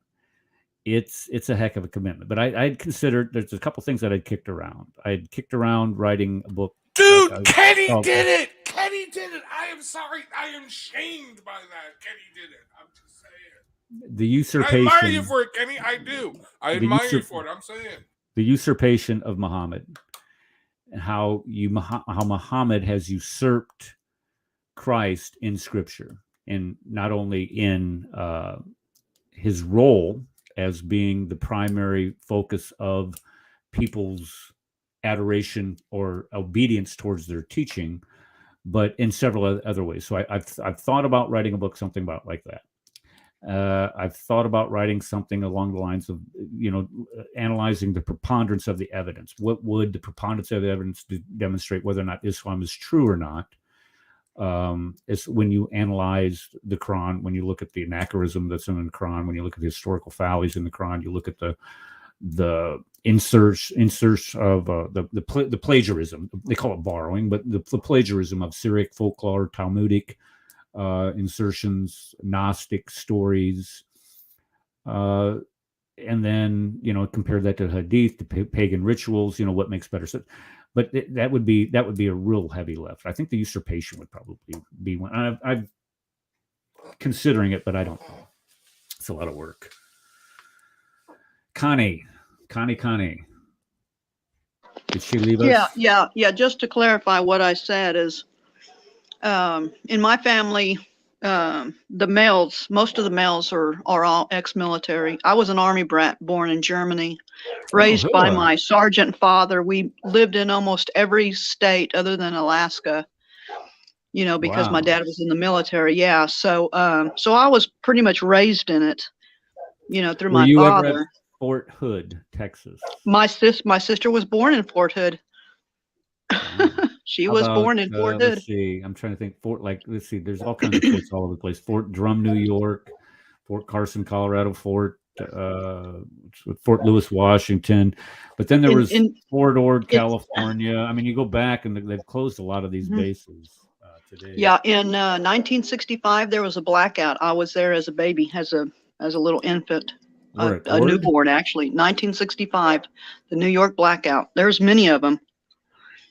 it's a heck of a commitment. But I'd considered, there's a couple things that I'd kicked around. I'd kicked around writing a book. Dude, Kenny did it. Kenny did it. I am sorry. I am shamed by that. Kenny did it. I'm just saying. The usurpation. I admire you for it, Kenny. I do. I admire you for it. I'm saying. The usurpation of Muhammad, and how Muhammad has usurped Christ in Scripture, and not only in his role as being the primary focus of people's adoration or obedience towards their teaching, but in several other ways. So I've thought about writing a book, something about like that. I've thought about writing something along the lines of, analyzing the preponderance of the evidence. What would the preponderance of the evidence demonstrate whether or not Islam is true or not? Is when you analyze the Quran, when you look at the anachronism that's in the Quran, when you look at the historical fallacies in the Quran, you look at the inserts of the plagiarism. They call it borrowing, but the plagiarism of Syriac folklore, Talmudic insertions, Gnostic stories, and then compare that to Hadith, to pagan rituals. What makes better sense. But that would be a real heavy lift. I think the usurpation would probably be one. I'm considering it, but I don't know. It's a lot of work. Connie. Did she leave us? Yeah. Just to clarify what I said is, in my family, most of the males are all ex-military. I was an army brat born in Germany, raised by my sergeant father. We lived in almost every state other than Alaska, because my dad was in the military. Yeah. So I was pretty much raised in it, through my father. Ever at Fort Hood, Texas? My sister was born in Fort Hood. She was born in Fort Hood. Let's see. I'm trying to think. Let's see. There's all kinds of forts all over the place. Fort Drum, New York. Fort Carson, Colorado. Fort Fort Lewis, Washington, but then there was In- Fort Ord, California. I mean, you go back and they've closed a lot of these bases today. Yeah, in 1965 there was a blackout. I was there as a baby, as a little infant, Where, a newborn actually. 1965, the New York blackout. There's many of them.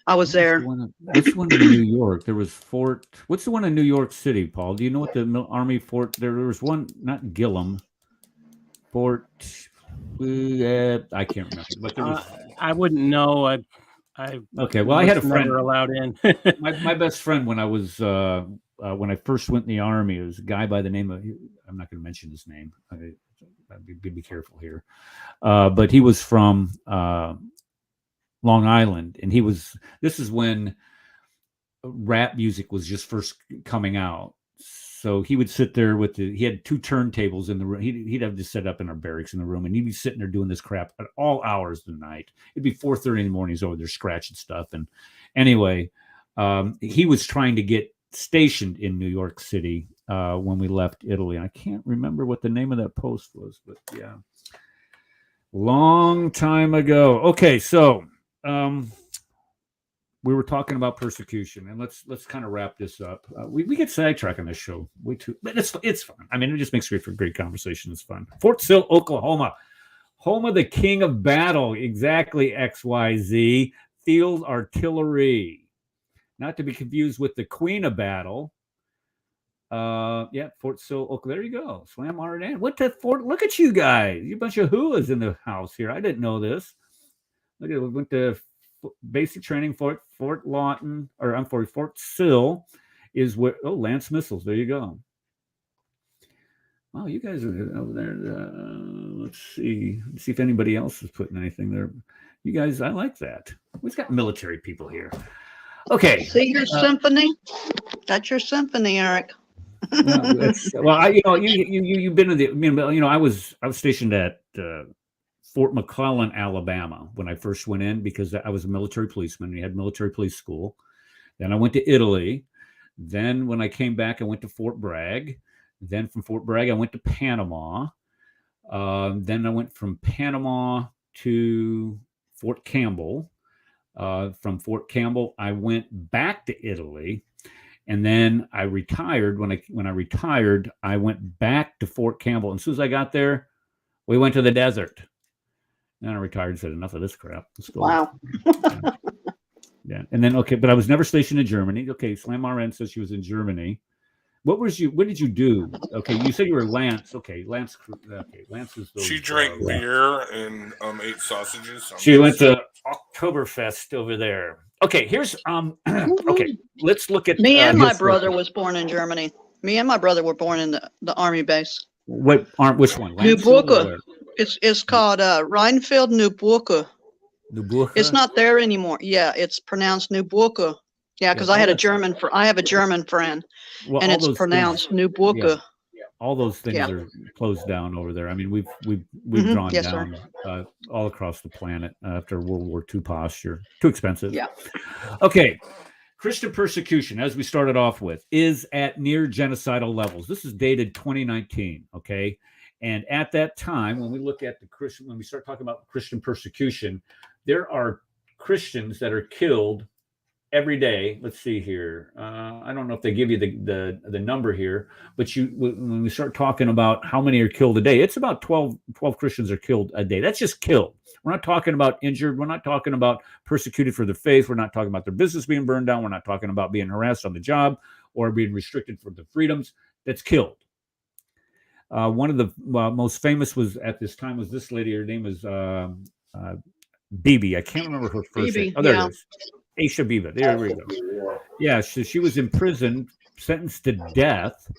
I was there. Which one in New York? There was Fort. What's the one in New York City, Paul? Do you know what the Army fort? There was one, not Gillum. Fort. I can't remember, but there was. I wouldn't know. Okay, well, I had a friend never allowed in. my best friend when I was when I first went in the Army, it was a guy by the name of, I'm not going to mention his name. Be careful here, but he was from Long Island, and this is when rap music was just first coming out. So he would sit there he had 2 turntables in the room. He'd have to set up in our barracks in the room, and he'd be sitting there doing this crap at all hours of the night. It'd be 4:30 in the morning. He's over there scratching stuff. And anyway, he was trying to get stationed in New York City when we left Italy. And I can't remember what the name of that post was, but yeah, long time ago. Okay, so we were talking about persecution, and let's kind of wrap this up. We get sidetracked on this show way too, but it's fun. I mean, it just makes for great conversation. It's fun. Fort Sill, Oklahoma, home of the king of battle. Exactly, XYZ. Field artillery, not to be confused with the queen of battle. Yeah, Fort Sill, Oklahoma. There you go. Slam R&N. What the Fort? Look at you guys. You bunch of hoolas in the house here. I didn't know this. Look at, we went to basic training. Fort Lawton, or I'm sorry, Fort Sill is where. Oh, Lance missiles. There you go. Oh, you guys are over there. Let's see if anybody else is putting anything there. You guys, I like that. We've got military people here. Okay. See your symphony? That's your symphony, Eric. Well, you've been in the. I was stationed at Fort McClellan, Alabama, when I first went in, because I was a military policeman. We had military police school. Then I went to Italy. Then when I came back, I went to Fort Bragg. Then from Fort Bragg, I went to Panama. Then I went from Panama to Fort Campbell. From Fort Campbell, I went back to Italy. And then I retired. When I retired, I went back to Fort Campbell. And as soon as I got there, we went to the desert. Then I retired and said, enough of this crap. Let's go. Wow. Yeah. And then, okay, but I was never stationed in Germany. Okay, Slam RN says she was in Germany. What did you do? Okay, you said you were Lance. Okay, Lance. Okay, Lance is those, she drank beer and ate sausages. She went to Oktoberfest over there. Okay, here's okay, let's look at me and my brother was born in Germany. Me and my brother were born in the army base. Which one? Neuburger. It's called Rheinfeld Neuburger. Neuburger? It's not there anymore. Yeah, it's pronounced Neuburger. Yeah, because I have a German friend, well, and it's pronounced Neuburger. Yeah. All those things are closed down over there. I mean, we've drawn down all across the planet after World War II posture. Too expensive. Yeah. Okay. Christian persecution, as we started off with, is at near genocidal levels. This is dated 2019. Okay. And at that time, when we look at when we start talking about Christian persecution, there are Christians that are killed every day. Let's see here. I don't know if they give you the number here, but when we start talking about how many are killed a day, it's about 12 Christians are killed a day. That's just killed. We're not talking about injured. We're not talking about persecuted for their faith. We're not talking about their business being burned down. We're not talking about being harassed on the job or being restricted for their freedoms. That's killed. One of the most famous was at this time was this lady. Her name was Bibi. I can't remember her first name. Oh, there it is. Aisha Biba. There we go. Yeah, she was imprisoned, sentenced to death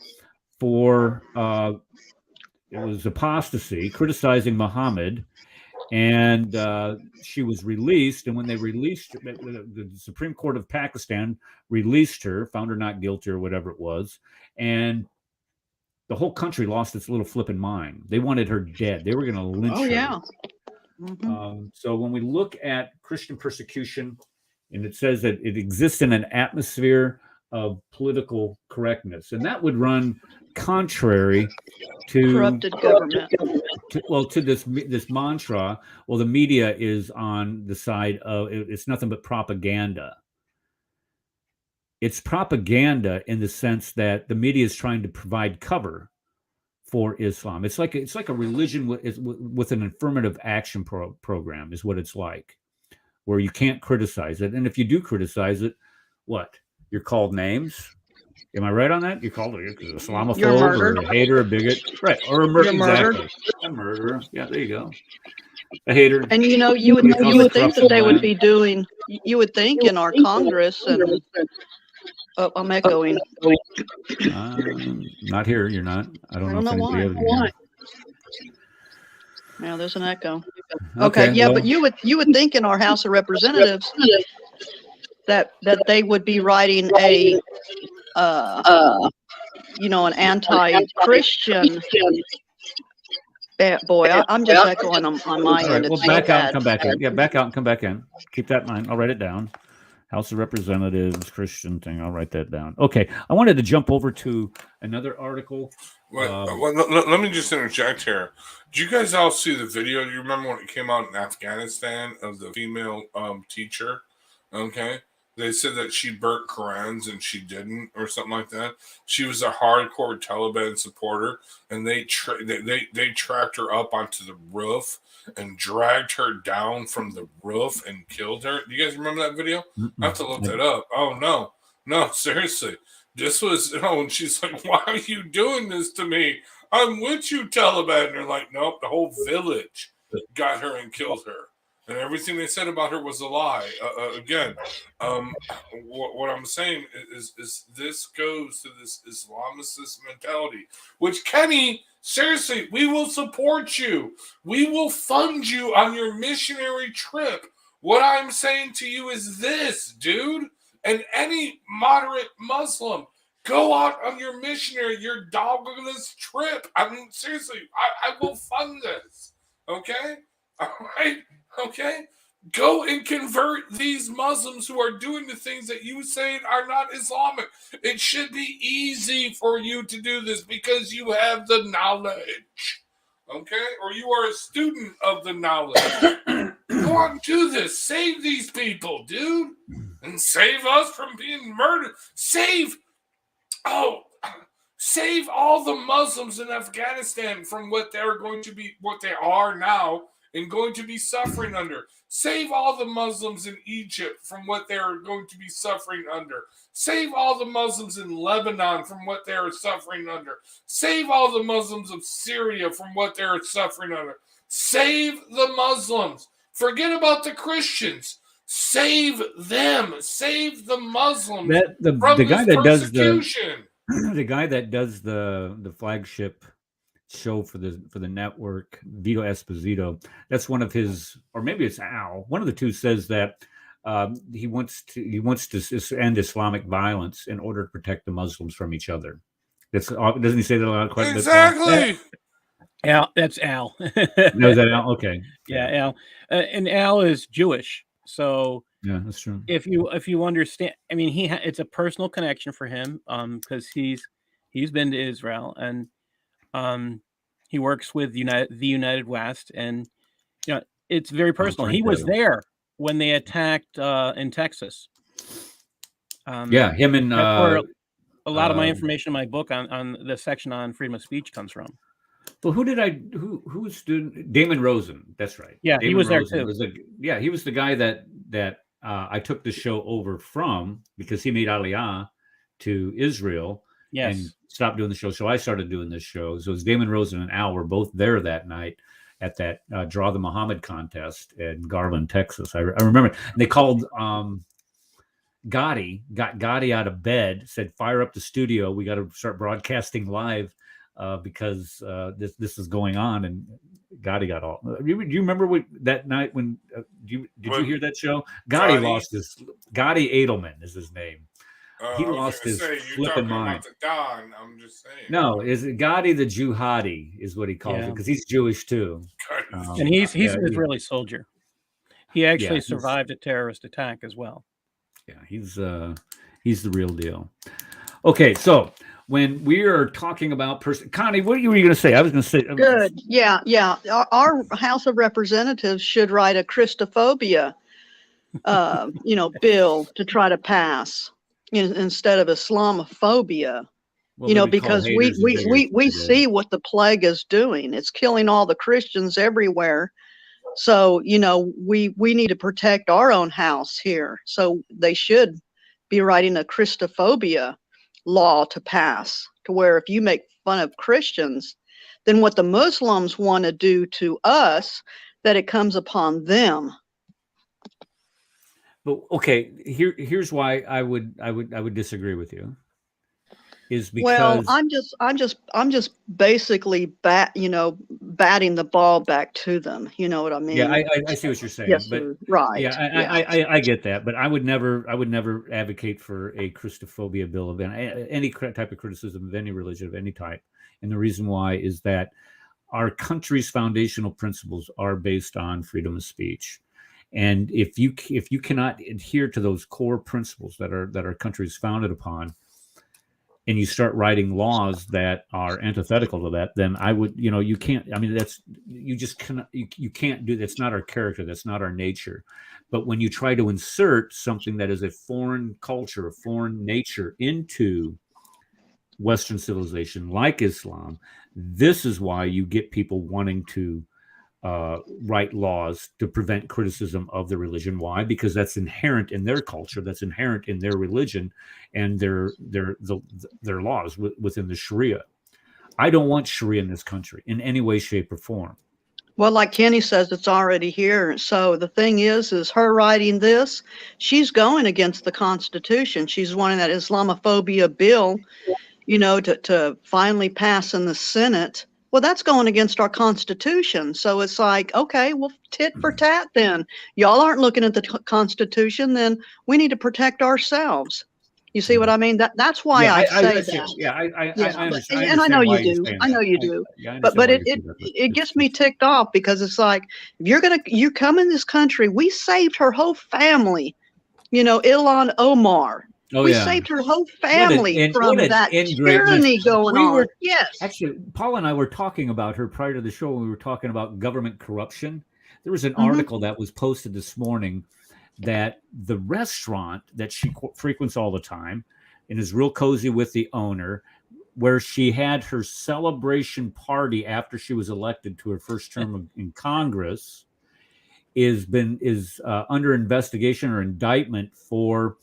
for it was apostasy, criticizing Muhammad, and she was released. And when they released her, the Supreme Court of Pakistan released her, found her not guilty or whatever it was, and the whole country lost its little flipping mind. They wanted her dead. They were going to lynch her. Yeah. Mm-hmm. So when we look at Christian persecution, and it says that it exists in an atmosphere of political correctness, and that would run contrary to Corrupted government. to this mantra. Well, the media is on the side of it's nothing but propaganda. It's propaganda in the sense that the media is trying to provide cover for Islam. It's like a religion with an affirmative action program is what it's like, where you can't criticize it, and if you do criticize it, what? You're called names. Am I right on that? You're called an Islamophobe or a hater, a bigot, right? Or a murderer. Exactly. A murderer. Yeah, there you go. A hater. And you would think that they would be doing. You would think in our Congress and. Oh, I'm echoing. Not here. You're not. I don't know why. Now there's an echo. Okay, yeah, well, but you would think in our House of Representatives that they would be writing an anti-Christian. Boy, I'm just echoing on my end. Well, back out and come back in. Yeah, back out and come back in. Keep that in mind. I'll write it down. House of Representatives, Christian thing. I'll write that down. Okay. I wanted to jump over to another article. Let me just interject here. Did you guys all see the video? You remember when it came out in Afghanistan of the female teacher? Okay. They said that she burnt Qurans and she didn't, or something like that. She was a hardcore Taliban supporter, and they tracked her up onto the roof and dragged her down from the roof and killed her. Do you guys remember that video? I have to look that up. Oh, no, seriously. This was, and she's like, why are you doing this to me? I'm with you, Taliban. And they're like, nope, the whole village got her and killed her. And everything they said about her was a lie. What I'm saying is this goes to this Islamicist mentality, which, Kenny, seriously, we will support you. We will fund you on your missionary trip. What I'm saying to you is this, dude, and any moderate Muslim, go out on your missionary, your dogless trip. I mean, seriously, I will fund this. Okay? All right? Okay? Go and convert these Muslims who are doing the things that you say are not Islamic. It should be easy for you to do this because you have the knowledge. Okay? Or you are a student of the knowledge. Go on and do this. Save these people, dude. And save us from being murdered. Save all the Muslims in Afghanistan from what they're going to be, what they are now, and going to be suffering under. Save all the Muslims in Egypt from what they are going to be suffering under. Save all the Muslims in Lebanon from what they are suffering under. Save all the Muslims of Syria from what they are suffering under. Save the Muslims. Forget about the Christians. Save them. Save the Muslims from the guy that persecution. The guy that does the flagship show for the network, Vito Esposito, that's one of his, or maybe it's Al, one of the two, says that he wants to end Islamic violence in order to protect the Muslims from each other. Doesn't he say that a lot? Exactly. Al, that's Al. No, is that Al? Okay. Yeah, Al, and Al is Jewish, so yeah, that's true. If you understand, I mean, it's a personal connection for him, because he's been to Israel, and he works with the United West, and it's very personal. He was there when they attacked in Texas. Him and that's where a lot of my information in my book on the section on freedom of speech comes from. Well, who's doing Damon Rosen? That's right. Yeah, Damon he was Rosen there too. He was the guy that I took the show over from, because he made Aliyah to Israel. Yes. And stopped doing the show. So I started doing this show. So it was Damon Rosen and Al were both there that night at that Draw the Muhammad contest in Garland, Texas. I remember. And they called Gotti, got Gotti out of bed, said, fire up the studio. We got to start broadcasting live because this is going on. And Gotti got all. Do you remember that night when did you hear that show? Gotti lost his. Gotti Edelman is his name. He lost his flipping mind. Don, I'm just saying. No, is it Gotti the Jihadi is what he calls it, because he's Jewish too. And he's an Israeli soldier. He actually survived a terrorist attack as well. Yeah, he's the real deal. Okay, so when we are talking about Connie, what were you going to say? I was going to say. Good. Yeah. Our House of Representatives should write a Christophobia, bill to try to pass instead of Islamophobia. Well, because we see what the plague is doing. It's killing all the Christians everywhere. So, we need to protect our own house here. So they should be writing a Christophobia law to pass, to where if you make fun of Christians, then what the Muslims want to do to us, that it comes upon them. But okay, here's why I would disagree with you. Is because I'm just basically batting the ball back to them. You know what I mean? Yeah, I see what you're saying. Yes, but right. Yeah, I get that, but I would never advocate for a Christophobia bill of any type of criticism of any religion of any type. And the reason why is that our country's foundational principles are based on freedom of speech. And if you cannot adhere to those core principles that our country is founded upon, and you start writing laws that are antithetical to that, then I would, you can't. I mean, you can't do. That's not our character. That's not our nature. But when you try to insert something that is a foreign culture, a foreign nature into Western civilization, like Islam, this is why you get people wanting to write laws to prevent criticism of the religion. Why? Because that's inherent in their culture, that's inherent in their religion, and their laws within the Sharia. I don't want Sharia in this country in any way, shape, or form. Well, like Kenny says, it's already here. So the thing is her writing this, she's going against the Constitution. She's wanting that Islamophobia bill, to finally pass in the Senate. Well, that's going against our Constitution. So it's like, okay, well, tit for tat then. Y'all aren't looking at the Constitution, then we need to protect ourselves. You see what I mean? That's why I say that. Yeah, I understand. And I know you do. I know you do. But it gets me ticked off, because it's like, if you come in this country, we saved her whole family. Ilhan Omar. We saved her whole family from that tyranny going on. Yes. Actually, Paul and I were talking about her prior to the show when we were talking about government corruption. There was an article that was posted this morning that the restaurant that she frequents all the time and is real cozy with the owner, where she had her celebration party after she was elected to her first term in Congress, is under investigation or indictment for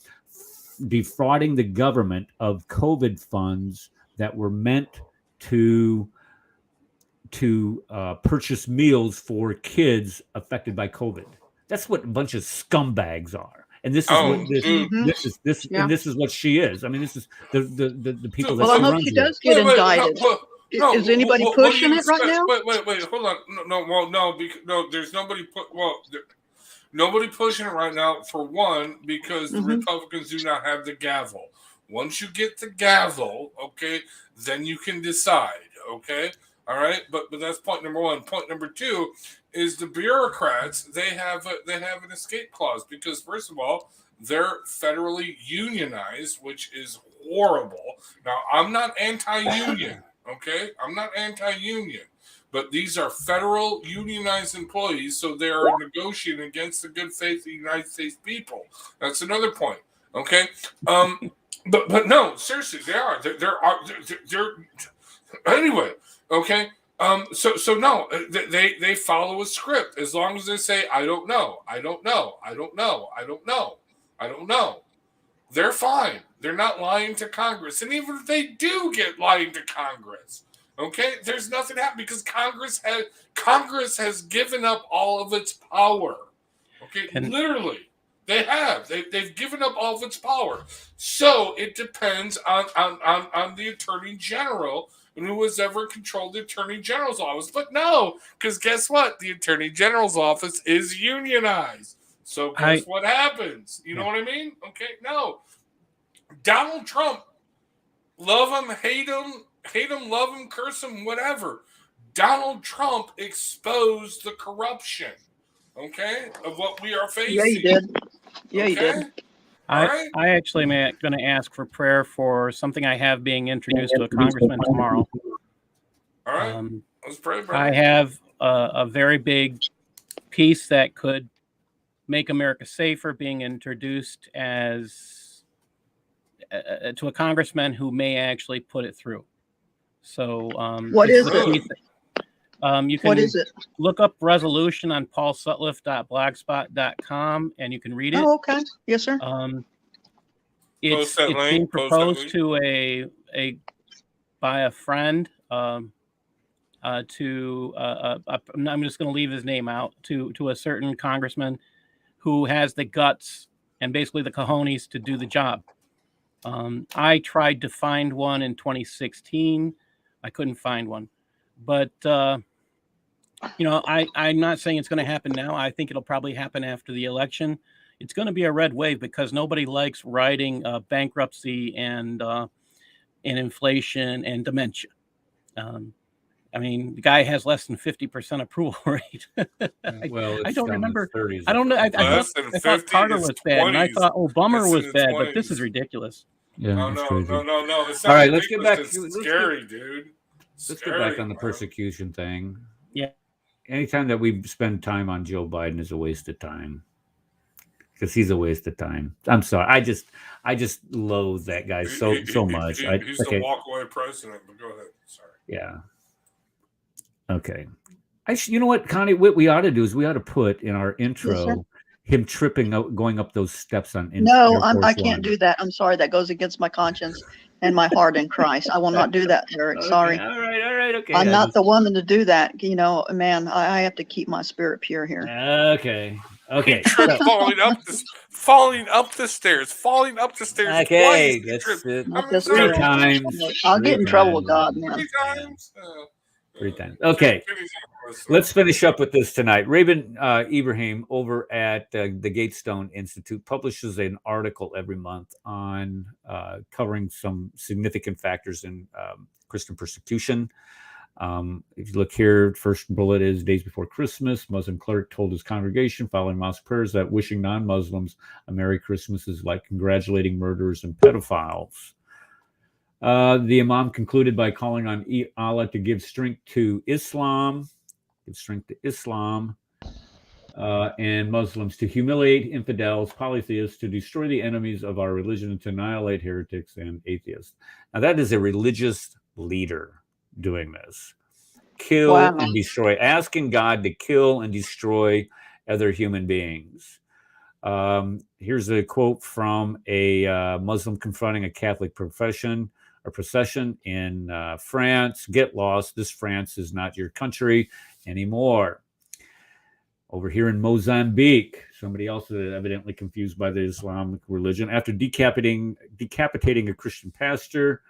defrauding the government of COVID funds that were meant to purchase meals for kids affected by COVID. That's what a bunch of scumbags are. And this is this is what she is. I mean, this is the people that. Well, I hope she does get indicted. Is anybody pushing it right now? Wait, hold on. No, there's nobody nobody pushing it right now, for one, because the Republicans do not have the gavel. Once you get the gavel, okay, then you can decide, okay? All right? But that's point number one. Point number two is the bureaucrats, they have an escape clause, because, first of all, they're federally unionized, which is horrible. Now, I'm not anti-union, okay? I'm not anti-union. But these are federal unionized employees, so they are negotiating against the good faith of the United States people. That's another point. Okay, but no, seriously, they are. They're anyway. Okay, so no, they follow a script. As long as they say, I don't know, they're fine. They're not lying to Congress, and even if they do get lying to Congress. Okay, there's nothing happening, because Congress has given up all of its power. Okay, literally, they have. They've given up all of its power. So it depends on the Attorney General and who has ever controlled the Attorney General's office. But no, because guess what? The Attorney General's office is unionized. So guess what happens? You know what I mean? Okay, no. Donald Trump, love him, hate him, love him, curse him, whatever. Donald Trump exposed the corruption, okay, of what we are facing. Yeah, he did. Yeah, he did. right. I actually am going to ask for prayer for something I have being introduced to a congressman tomorrow. All right. Let's pray, brother. I have a very big piece that could make America safer being introduced as to a congressman who may actually put it through. So What is it? You can What is it? look up resolution on paulsutliff.blogspot.com and you can read it. Oh, okay. Yes, sir. It's being proposed to by a friend I'm just going to leave his name out, to a certain congressman who has the guts and basically the cojones to do the job. I tried to find one in 2016. I couldn't find one. But, I'm not saying it's going to happen now. I think it'll probably happen after the election. It's going to be a red wave because nobody likes riding bankruptcy and inflation and dementia. The guy has less than 50% approval rate. Well, I don't remember. 30s. I don't know. I thought Carter was bad, and I thought Obama was bad, but this is ridiculous. Yeah, no. All right, let's get back. Scary, dude. Let's get back on the persecution thing. Yeah. Anytime that we spend time on Joe Biden is a waste of time. Because he's a waste of time. I'm sorry. I just loathe that guy so much. He's the walk-away president, but go ahead. Sorry. Yeah. Okay. You know what, Connie? What we ought to do is we ought to put in our intro him tripping out, going up those steps on. No, I can't do that. I'm sorry. That goes against my conscience and my heart in Christ. I will not do that, Eric. Okay, Sorry. All right. Okay. I'm not the woman to do that. Man, I have to keep my spirit pure here. Okay. falling up the stairs. Okay, twice. Not this 3 Eric. times. I'll get in trouble with God, man. 3 times. 3 times. Okay. Let's finish up with this tonight. Raven Ibrahim over at the Gatestone Institute publishes an article every month on covering some significant factors in Christian persecution. If you look here, first bullet is days before Christmas. Muslim cleric told his congregation following mosque prayers that wishing non-Muslims a Merry Christmas is like congratulating murderers and pedophiles. The Imam concluded by calling on Allah to give strength to Islam, and Muslims to humiliate infidels, polytheists, to destroy the enemies of our religion, and to annihilate heretics and atheists. Now that is a religious leader doing this. Kill and destroy, asking God to kill and destroy other human beings. Here's a quote from a Muslim confronting a Catholic procession in France. Get lost. This France is not your country anymore. Over here in Mozambique, somebody else is evidently confused by the Islamic religion. After decapitating a Christian pastor,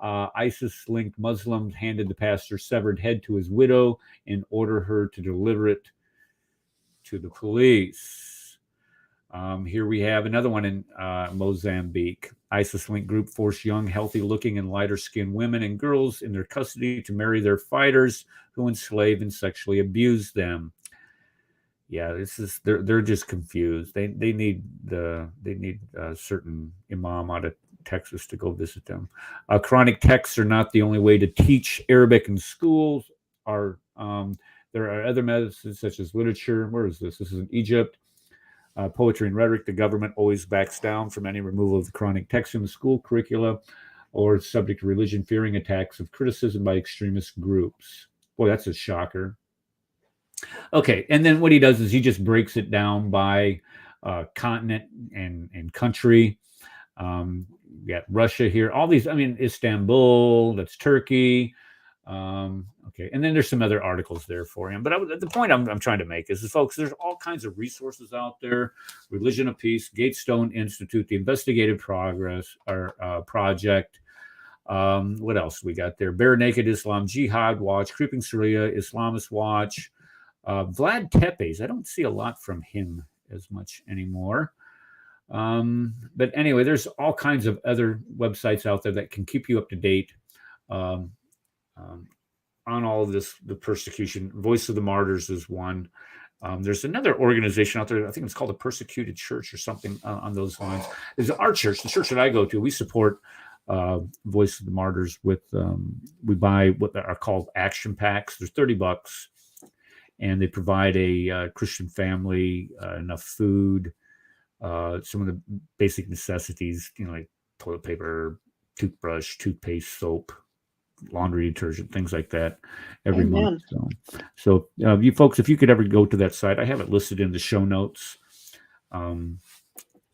ISIS-linked Muslims handed the pastor's severed head to his widow and ordered her to deliver it to the police. Here we have another one in Mozambique. ISIS-linked group forced young, healthy-looking, and lighter-skinned women and girls in their custody to marry their fighters who enslave and sexually abuse them. Yeah, they're just confused. They need a certain imam out of Texas to go visit them. Quranic texts are not the only way to teach Arabic in schools. There are other methods such as literature. Where is this? This is in Egypt. Poetry and rhetoric. The government always backs down from any removal of the Quranic text in the school curricula or subject to religion-fearing attacks of criticism by extremist groups. Boy, that's a shocker. Okay, and then what he does is he just breaks it down by continent and country. You got Russia here, all these, Istanbul, that's Turkey. Okay, and then there's some other articles there for him. But the point I'm trying to make is, folks, there's all kinds of resources out there. Religion of Peace, Gatestone Institute, the Investigative Project. What else we got there? Bare Naked Islam, Jihad Watch, Creeping Syria, Islamist Watch. Vlad Tepes, I don't see a lot from him as much anymore. But anyway, there's all kinds of other websites out there that can keep you up to date on all of this, the persecution. Voice of the Martyrs is one. There's another organization out there. I think it's called the Persecuted Church or something on those lines. Is our church, the church that I go to. We support Voice of the Martyrs with. We buy what are called action packs. There's $30, and they provide a Christian family enough food, some of the basic necessities, like toilet paper, toothbrush, toothpaste, soap, laundry detergent, things like that every month. So you folks, if you could ever go to that site, I have it listed in the show notes.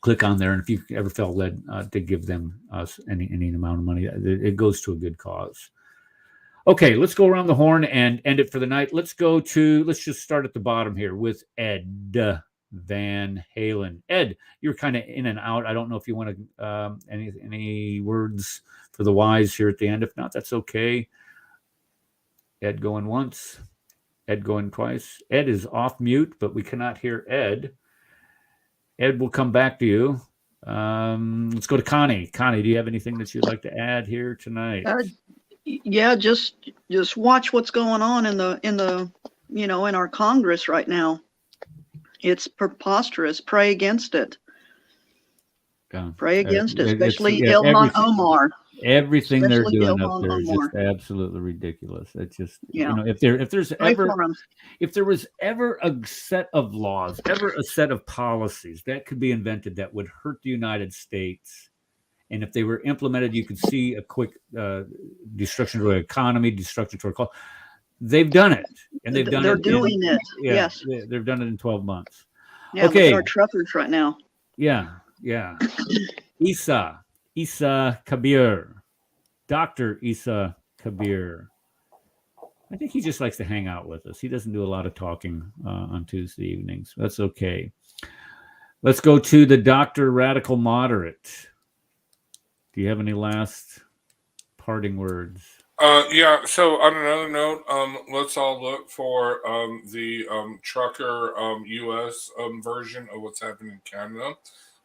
Click on there, and if you ever felt led to give them any amount of money, it goes to a good cause. Okay, let's go around the horn and end it for the night. Let's just start at the bottom here with Ed Van Halen. Ed, you're kind of in and out. I don't know if you want to any words for the wise here at the end. If not, that's okay. Ed going once, Ed going twice. Ed is off mute, but we cannot hear Ed. Ed will come back to you. Let's go to Connie. Connie, do you have anything that you'd like to add here tonight? Yeah, just watch what's going on in our Congress right now. It's preposterous. Pray against it. Yeah. Pray against it, especially Ilhan Omar. Everything they're doing up there is just absolutely ridiculous. It's just, if there was ever a set of laws, ever a set of policies that could be invented that would hurt the United States, and if they were implemented, you could see a quick destruction to our economy, destruction to our culture. They've done it, and they're doing it. Yes, they've done it in 12 months. Yeah, okay. Look at our truckers right now. Yeah. Isa Kabir, Dr. Isa Kabir. I think he just likes to hang out with us. He doesn't do a lot of talking on Tuesday evenings. That's okay. Let's go to the Dr. Radical Moderate. Do you have any last parting words? Yeah, so on another note, let's all look for the trucker US version of what's happening in Canada.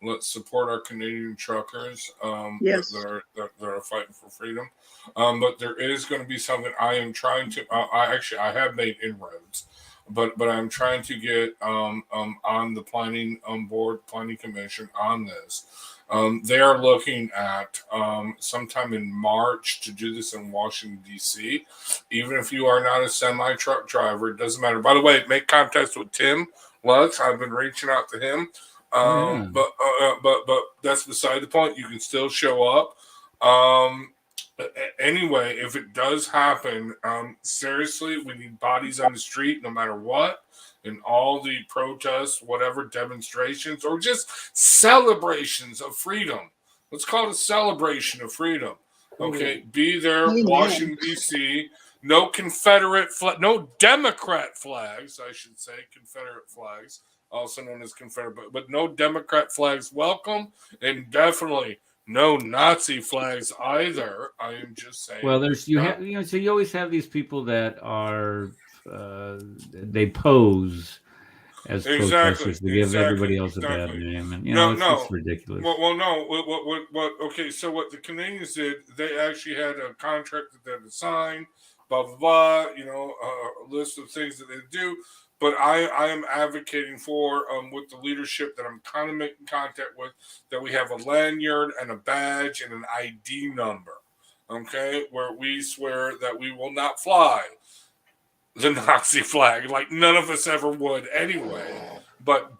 Let's support our Canadian truckers that are fighting for freedom. But there is going to be something I am trying to. I have made inroads, but I'm trying to get on the planning commission on this. They are looking at sometime in March to do this in Washington, D.C. Even if you are not a semi-truck driver, it doesn't matter. By the way, make contact with Tim Lutz. I've been reaching out to him. But that's beside the point. You can still show up. Anyway, if it does happen, seriously, we need bodies on the street no matter what. In all the protests, whatever, demonstrations, or just celebrations of freedom. Let's call it a celebration of freedom. Okay, be there, Washington, D.C. No Confederate no Democrat flags, I should say, Confederate flags, also known as Confederate, but no Democrat flags welcome, and definitely no Nazi flags either. I am just saying. Well, so you always have these people that are they pose as protesters to give everybody else a bad name, and it's ridiculous. Okay, so what the Canadians did, they actually had a contract that they had to sign, blah blah blah. A list of things that they do. But I am advocating for, with the leadership that I'm kind of making contact with, that we have a lanyard and a badge and an ID number, okay, where we swear that we will not fly the Nazi flag, like none of us ever would anyway. But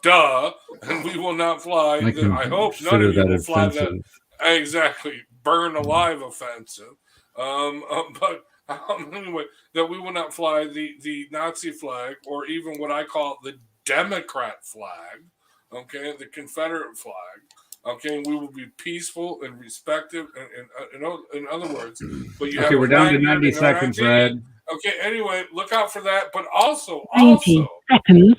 and we will not fly. I hope none of you will fly that. Exactly, burn alive offensive. But anyway, that we will not fly the Nazi flag, or even what I call the Democrat flag, okay, the Confederate flag, okay, we will be peaceful and respectful, in other words. But you we're down to 90 seconds, Red. Okay, anyway, look out for that. But also, 90 seconds.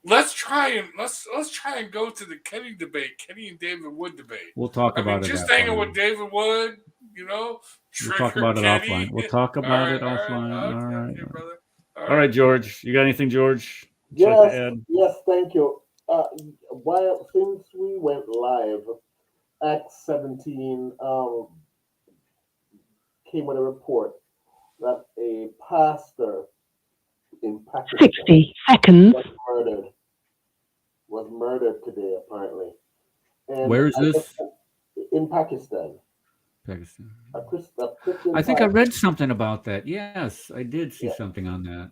Let's try and go to the Kenny and David Wood debate. We'll talk about it. Just hanging with David Wood, We'll talk about it offline. We'll talk about it offline. All right, George. You got anything, George? Yes, thank you. Since we went live, Acts 17 came with a report that a pastor in Pakistan 60 seconds. was murdered today, apparently. And Where is this? In Pakistan. Pakistan. A Christian I think I pastor. read something about that. Yes, I did see Yeah. something on that.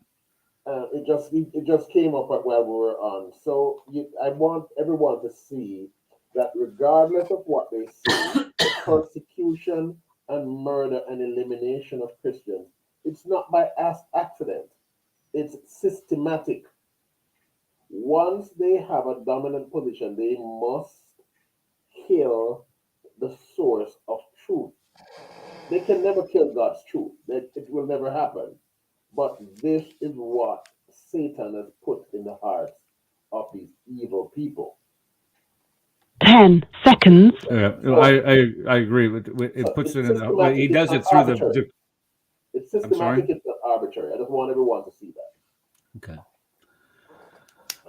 It just came up while we were on. So I want everyone to see that regardless of what they say, the persecution and murder and elimination of Christians, it's not by accident. It's systematic. Once they have a dominant position, they must kill the source of truth. They can never kill God's truth. It will never happen. But this is what Satan has put in the hearts of these evil people. 10 seconds. I agree with it. Puts it in. He does it through the. It's systematic. It's not arbitrary. I just want everyone to see that. Okay.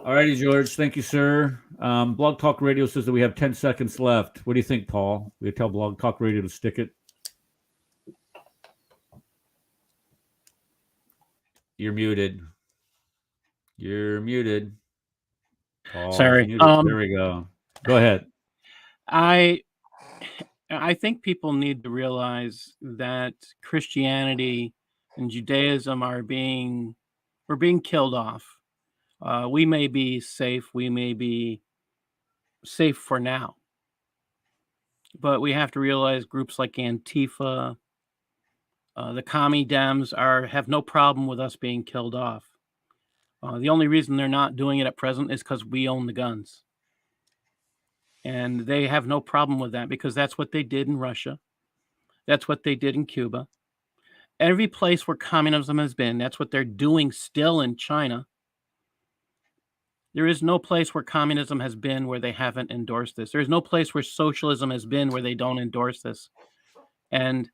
All righty, George. Thank you, sir. Blog Talk Radio says that we have 10 seconds left. What do you think, Paul? We tell Blog Talk Radio to stick it. You're muted. You're muted. Paul, Sorry. muted. There we go. Go ahead. I think people need to realize that Christianity and Judaism we're being killed off. We may be safe. We may be safe for now. But we have to realize groups like Antifa, the commie Dems have no problem with us being killed off. The only reason they're not doing it at present is because we own the guns. And they have no problem with that because that's what they did in Russia. That's what they did in Cuba. Every place where communism has been, that's what they're doing still in China. There is no place where communism has been where they haven't endorsed this. There is no place where socialism has been where they don't endorse this. And,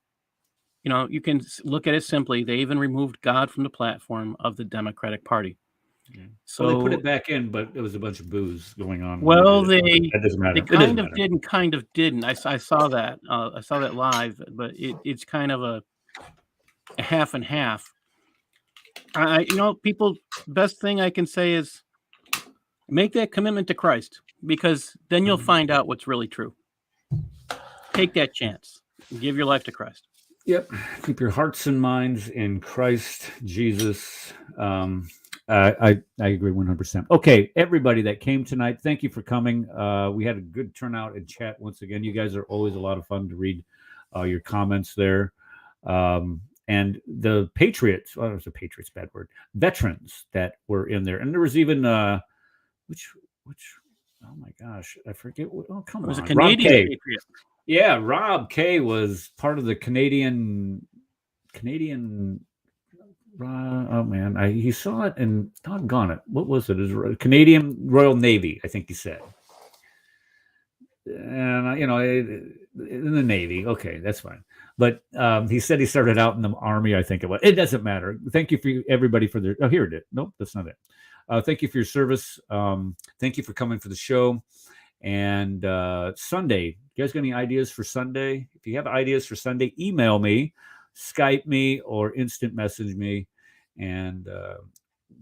you can look at it simply. They even removed God from the platform of the Democratic Party. Yeah. So they put it back in, but it was a bunch of booze going on. Well, that doesn't matter. They kind of did and kind of didn't. I saw that. I saw that live, but it's kind of a half and half. People, best thing I can say is make that commitment to Christ, because then you'll find out what's really true. Take that chance. Give your life to Christ. Yep. Keep your hearts and minds in Christ Jesus. I agree 100%. Okay, everybody that came tonight, thank you for coming. We had a good turnout in chat once again. You guys are always a lot of fun to read your comments there. And the Patriots, well, it was a Patriots, bad word, veterans that were in there. And there was even, which, oh my gosh, I forget. Oh, come on. It was a Canadian Patriot. Yeah, Rob K was part of the Canadian. Oh man, he saw it and doggone it. What was it? It was Canadian Royal Navy, I think he said. And in the Navy, okay, that's fine. But he said he started out in the Army, I think it was. It doesn't matter. Thank you for everybody for their. Oh, here it is. Nope, that's not it. Thank you for your service. Thank you for coming for the show. And Sunday, you guys got any ideas for Sunday? If you have ideas for Sunday, email me, Skype me, or instant message me, and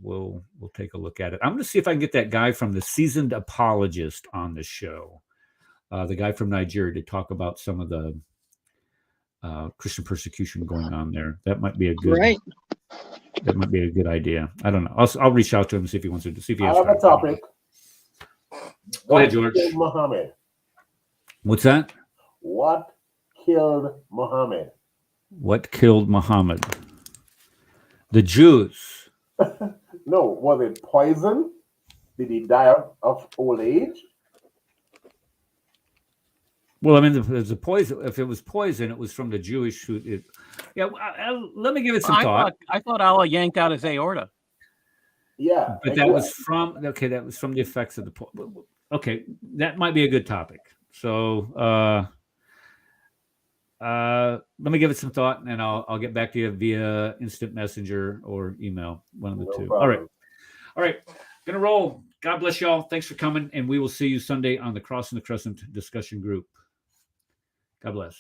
we'll take a look at it. I'm going to see if I can get that guy from the Seasoned Apologist on the show, the guy from Nigeria, to talk about some of the Christian persecution going on there. That might be a good. Right. That might be a good idea. I don't know. I'll reach out to him and see if he wants to. See if he has. I have a topic. Go ahead, George. What killed Muhammad? What's that? What killed Muhammad? What killed Muhammad? The Jews. No, was it poison? Did he die of old age? Well, I mean, there's a poison. If it was poison, it was from the Jewish. Let me give it some thought. I thought Allah yanked out his aorta. Yeah, but that was from the effects of the. Okay, that might be a good topic. So let me give it some thought, and I'll get back to you via instant messenger or email, one of the two. Problem. All right, gonna roll. God bless y'all. Thanks for coming, and we will see you Sunday on the Crossing the Crescent discussion group. God bless.